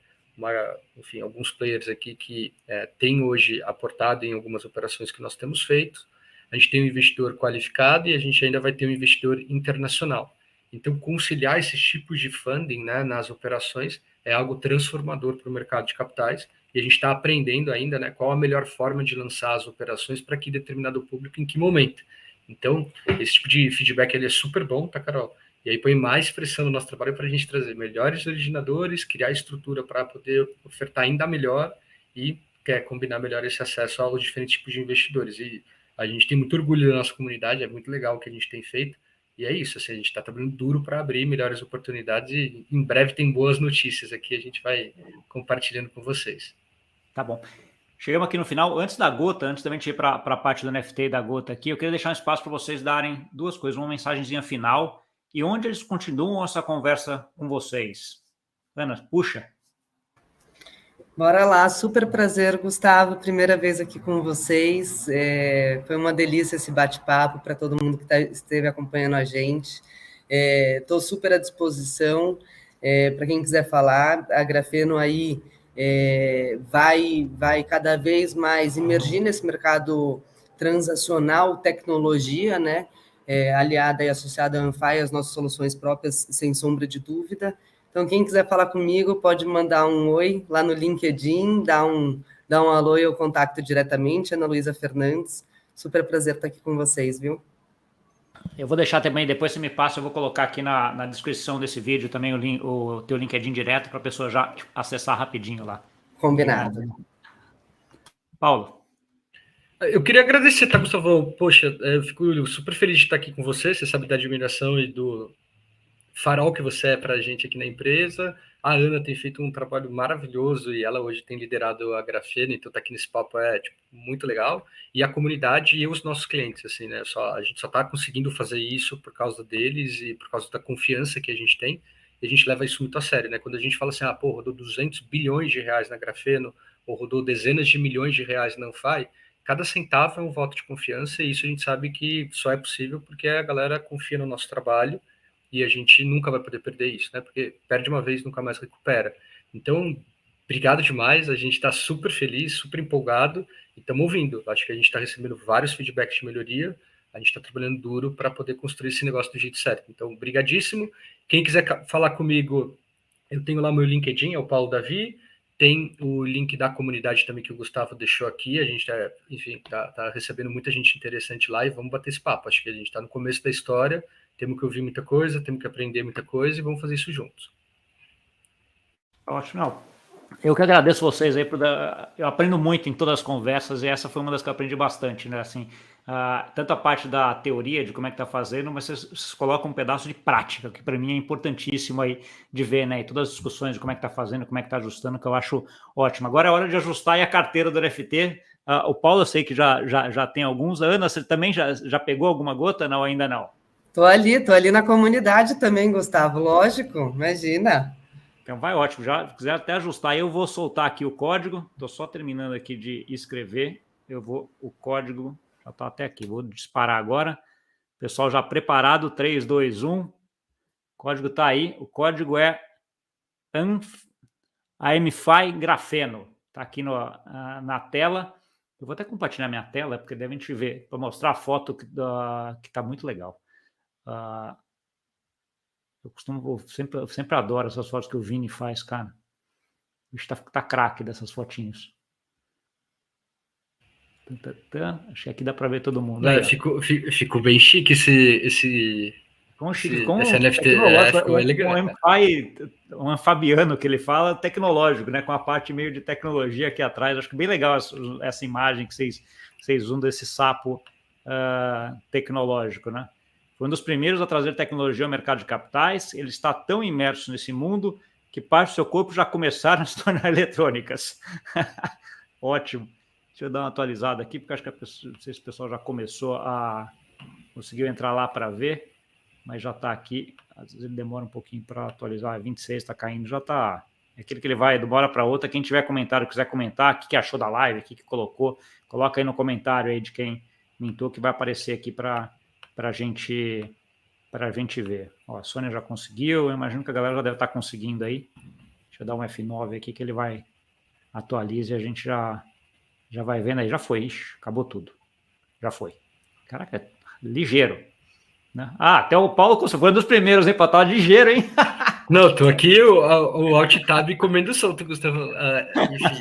Enfim, alguns players aqui que têm hoje aportado em algumas operações que nós temos feito. A gente tem um investidor qualificado e a gente ainda vai ter um investidor internacional. Então, conciliar esses tipos de funding, né, nas operações é algo transformador para o mercado de capitais e a gente está aprendendo ainda, né, qual a melhor forma de lançar as operações para que determinado público, em que momento. Então, esse tipo de feedback ele é super bom, tá, Carol? E aí põe mais pressão no nosso trabalho para a gente trazer melhores originadores, criar estrutura para poder ofertar ainda melhor e combinar melhor esse acesso aos diferentes tipos de investidores. E a gente tem muito orgulho da nossa comunidade, é muito legal o que a gente tem feito. E é isso, assim, a gente está trabalhando duro para abrir melhores oportunidades e em breve tem boas notícias aqui, a gente vai compartilhando com vocês. Tá bom. Chegamos aqui no final. Antes da gota, antes também de ir para a parte do NFT da gota aqui, eu queria deixar um espaço para vocês darem 2 coisas, uma mensagenzinha final e onde eles continuam essa conversa com vocês. Ana, puxa. Bora lá, super prazer, Gustavo, primeira vez aqui com vocês, foi uma delícia esse bate-papo para todo mundo que esteve acompanhando a gente, estou super à disposição, para quem quiser falar, a Grafeno aí vai cada vez mais emergir nesse mercado transacional, tecnologia, né, aliada e associada à Anfy, as nossas soluções próprias, sem sombra de dúvida. Então, quem quiser falar comigo, pode mandar um oi lá no LinkedIn, dar um alô e eu contacto diretamente, Ana Luísa Fernandes. Super prazer estar aqui com vocês, viu? Eu vou deixar também, depois você me passa, eu vou colocar aqui na descrição desse vídeo também o teu LinkedIn direto para a pessoa já acessar rapidinho lá. Combinado. Paulo. Eu queria agradecer, tá, Gustavo? Poxa, eu fico super feliz de estar aqui com você sabe da admiração e do farol que você é para a gente aqui na empresa. A Ana tem feito um trabalho maravilhoso e ela hoje tem liderado a Grafeno, então tá aqui nesse papo muito legal. E a comunidade e os nossos clientes, assim, né? A gente só tá conseguindo fazer isso por causa deles e por causa da confiança que a gente tem. E a gente leva isso muito a sério, né? Quando a gente fala assim, rodou 200 bilhões de reais na Grafeno, ou rodou dezenas de milhões de reais na Anfy, cada centavo é um voto de confiança e isso a gente sabe que só é possível porque a galera confia no nosso trabalho e a gente nunca vai poder perder isso, né? Porque perde uma vez, nunca mais recupera. Então, obrigado demais, a gente está super feliz, super empolgado e estamos ouvindo. Acho que a gente está recebendo vários feedbacks de melhoria, a gente está trabalhando duro para poder construir esse negócio do jeito certo. Então, brigadíssimo. Quem quiser falar comigo, eu tenho lá meu LinkedIn, é o Paulo Davi, tem o link da comunidade também que o Gustavo deixou aqui, a gente tá recebendo muita gente interessante lá e vamos bater esse papo. Acho que a gente está no começo da história, temos que ouvir muita coisa, temos que aprender muita coisa e vamos fazer isso juntos. Ótimo. Não, eu que agradeço vocês aí. Eu aprendo muito em todas as conversas e essa foi uma das que eu aprendi bastante, né? Assim, tanto a parte da teoria de como é que tá fazendo, mas vocês colocam um pedaço de prática, que para mim é importantíssimo aí de ver, né? E todas as discussões de como é que tá fazendo, como é que tá ajustando, que eu acho ótimo. Agora é hora de ajustar aí a carteira do NFT. O Paulo, eu sei que já tem alguns. A Ana, você também já pegou alguma gota? Não, ainda não. Tô ali na comunidade também, Gustavo, lógico, imagina. Então vai ótimo, já quiser até ajustar, eu vou soltar aqui o código, estou só terminando aqui de escrever, o código já está até aqui, vou disparar agora, pessoal já preparado, 3, 2, 1, o código está aí, o código é AMFI Grafeno, está aqui na tela, eu vou até compartilhar minha tela, porque devem te ver, para mostrar a foto que está muito legal. Eu sempre adoro essas fotos que o Vini faz, cara. O bicho tá craque dessas fotinhos. Acho que aqui dá para ver todo mundo. Ficou bem chique esse esse NFT ficou legal. Um anfabiano que ele fala tecnológico, né? Com a parte meio de tecnologia aqui atrás. Acho que bem legal essa imagem que vocês usam desse sapo tecnológico, né? Foi um dos primeiros a trazer tecnologia ao mercado de capitais. Ele está tão imerso nesse mundo que parte do seu corpo já começaram a se tornar eletrônicas. Ótimo. Deixa eu dar uma atualizada aqui, porque acho que não sei se o pessoal já conseguiu entrar lá para ver, mas já está aqui. Às vezes ele demora um pouquinho para atualizar. 26 está caindo, já está. É aquele que ele vai de uma hora para outra. Quem tiver comentário, quiser comentar, o que achou da live, o que colocou, coloca aí no comentário aí de quem mintou, que vai aparecer aqui para a gente ver. Ó, a Sônia já conseguiu, eu imagino que a galera já deve estar conseguindo aí. Deixa eu dar um F9 aqui que ele vai atualiza e a gente já vai vendo aí. Já foi, acabou tudo. Já foi. Caraca, é ligeiro. Né? Até o Paulo foi um dos primeiros, hein? Para estar ligeiro, hein? Não, tô aqui, o Alt Tab comendo solto, Gustavo. Enfim,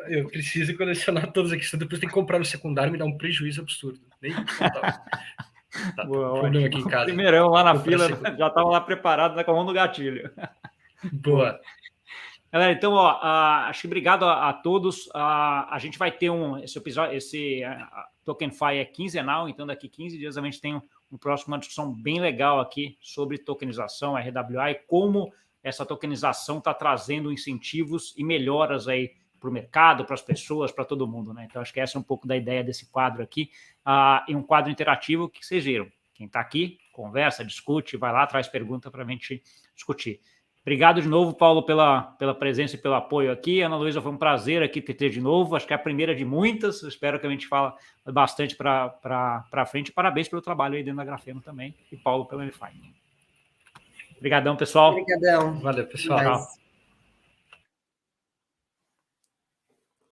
eu preciso colecionar todos aqui, senão depois tem que comprar no secundário e me dá um prejuízo absurdo. Nem contar. Tá, boa, um problema aqui em casa. Primeirão lá na fila, já estava lá preparado, né, com a mão no gatilho. Boa. Galera, então, acho que obrigado a todos. A gente vai ter esse episódio, TokenFi é quinzenal, então daqui 15 dias a gente tem uma próxima discussão bem legal aqui sobre tokenização, RWA, e como essa tokenização está trazendo incentivos e melhoras aí para o mercado, para as pessoas, para todo mundo, né? Então, acho que essa é um pouco da ideia desse quadro aqui, e um quadro interativo que vocês viram. Quem está aqui, conversa, discute, vai lá, traz pergunta para a gente discutir. Obrigado de novo, Paulo, pela presença e pelo apoio aqui. Ana Luísa, foi um prazer aqui ter de novo. Acho que é a primeira de muitas. Espero que a gente fale bastante para frente. Parabéns pelo trabalho aí dentro da Grafeno também. E Paulo pelo NFI. Obrigadão, pessoal. Obrigadão. Valeu, pessoal.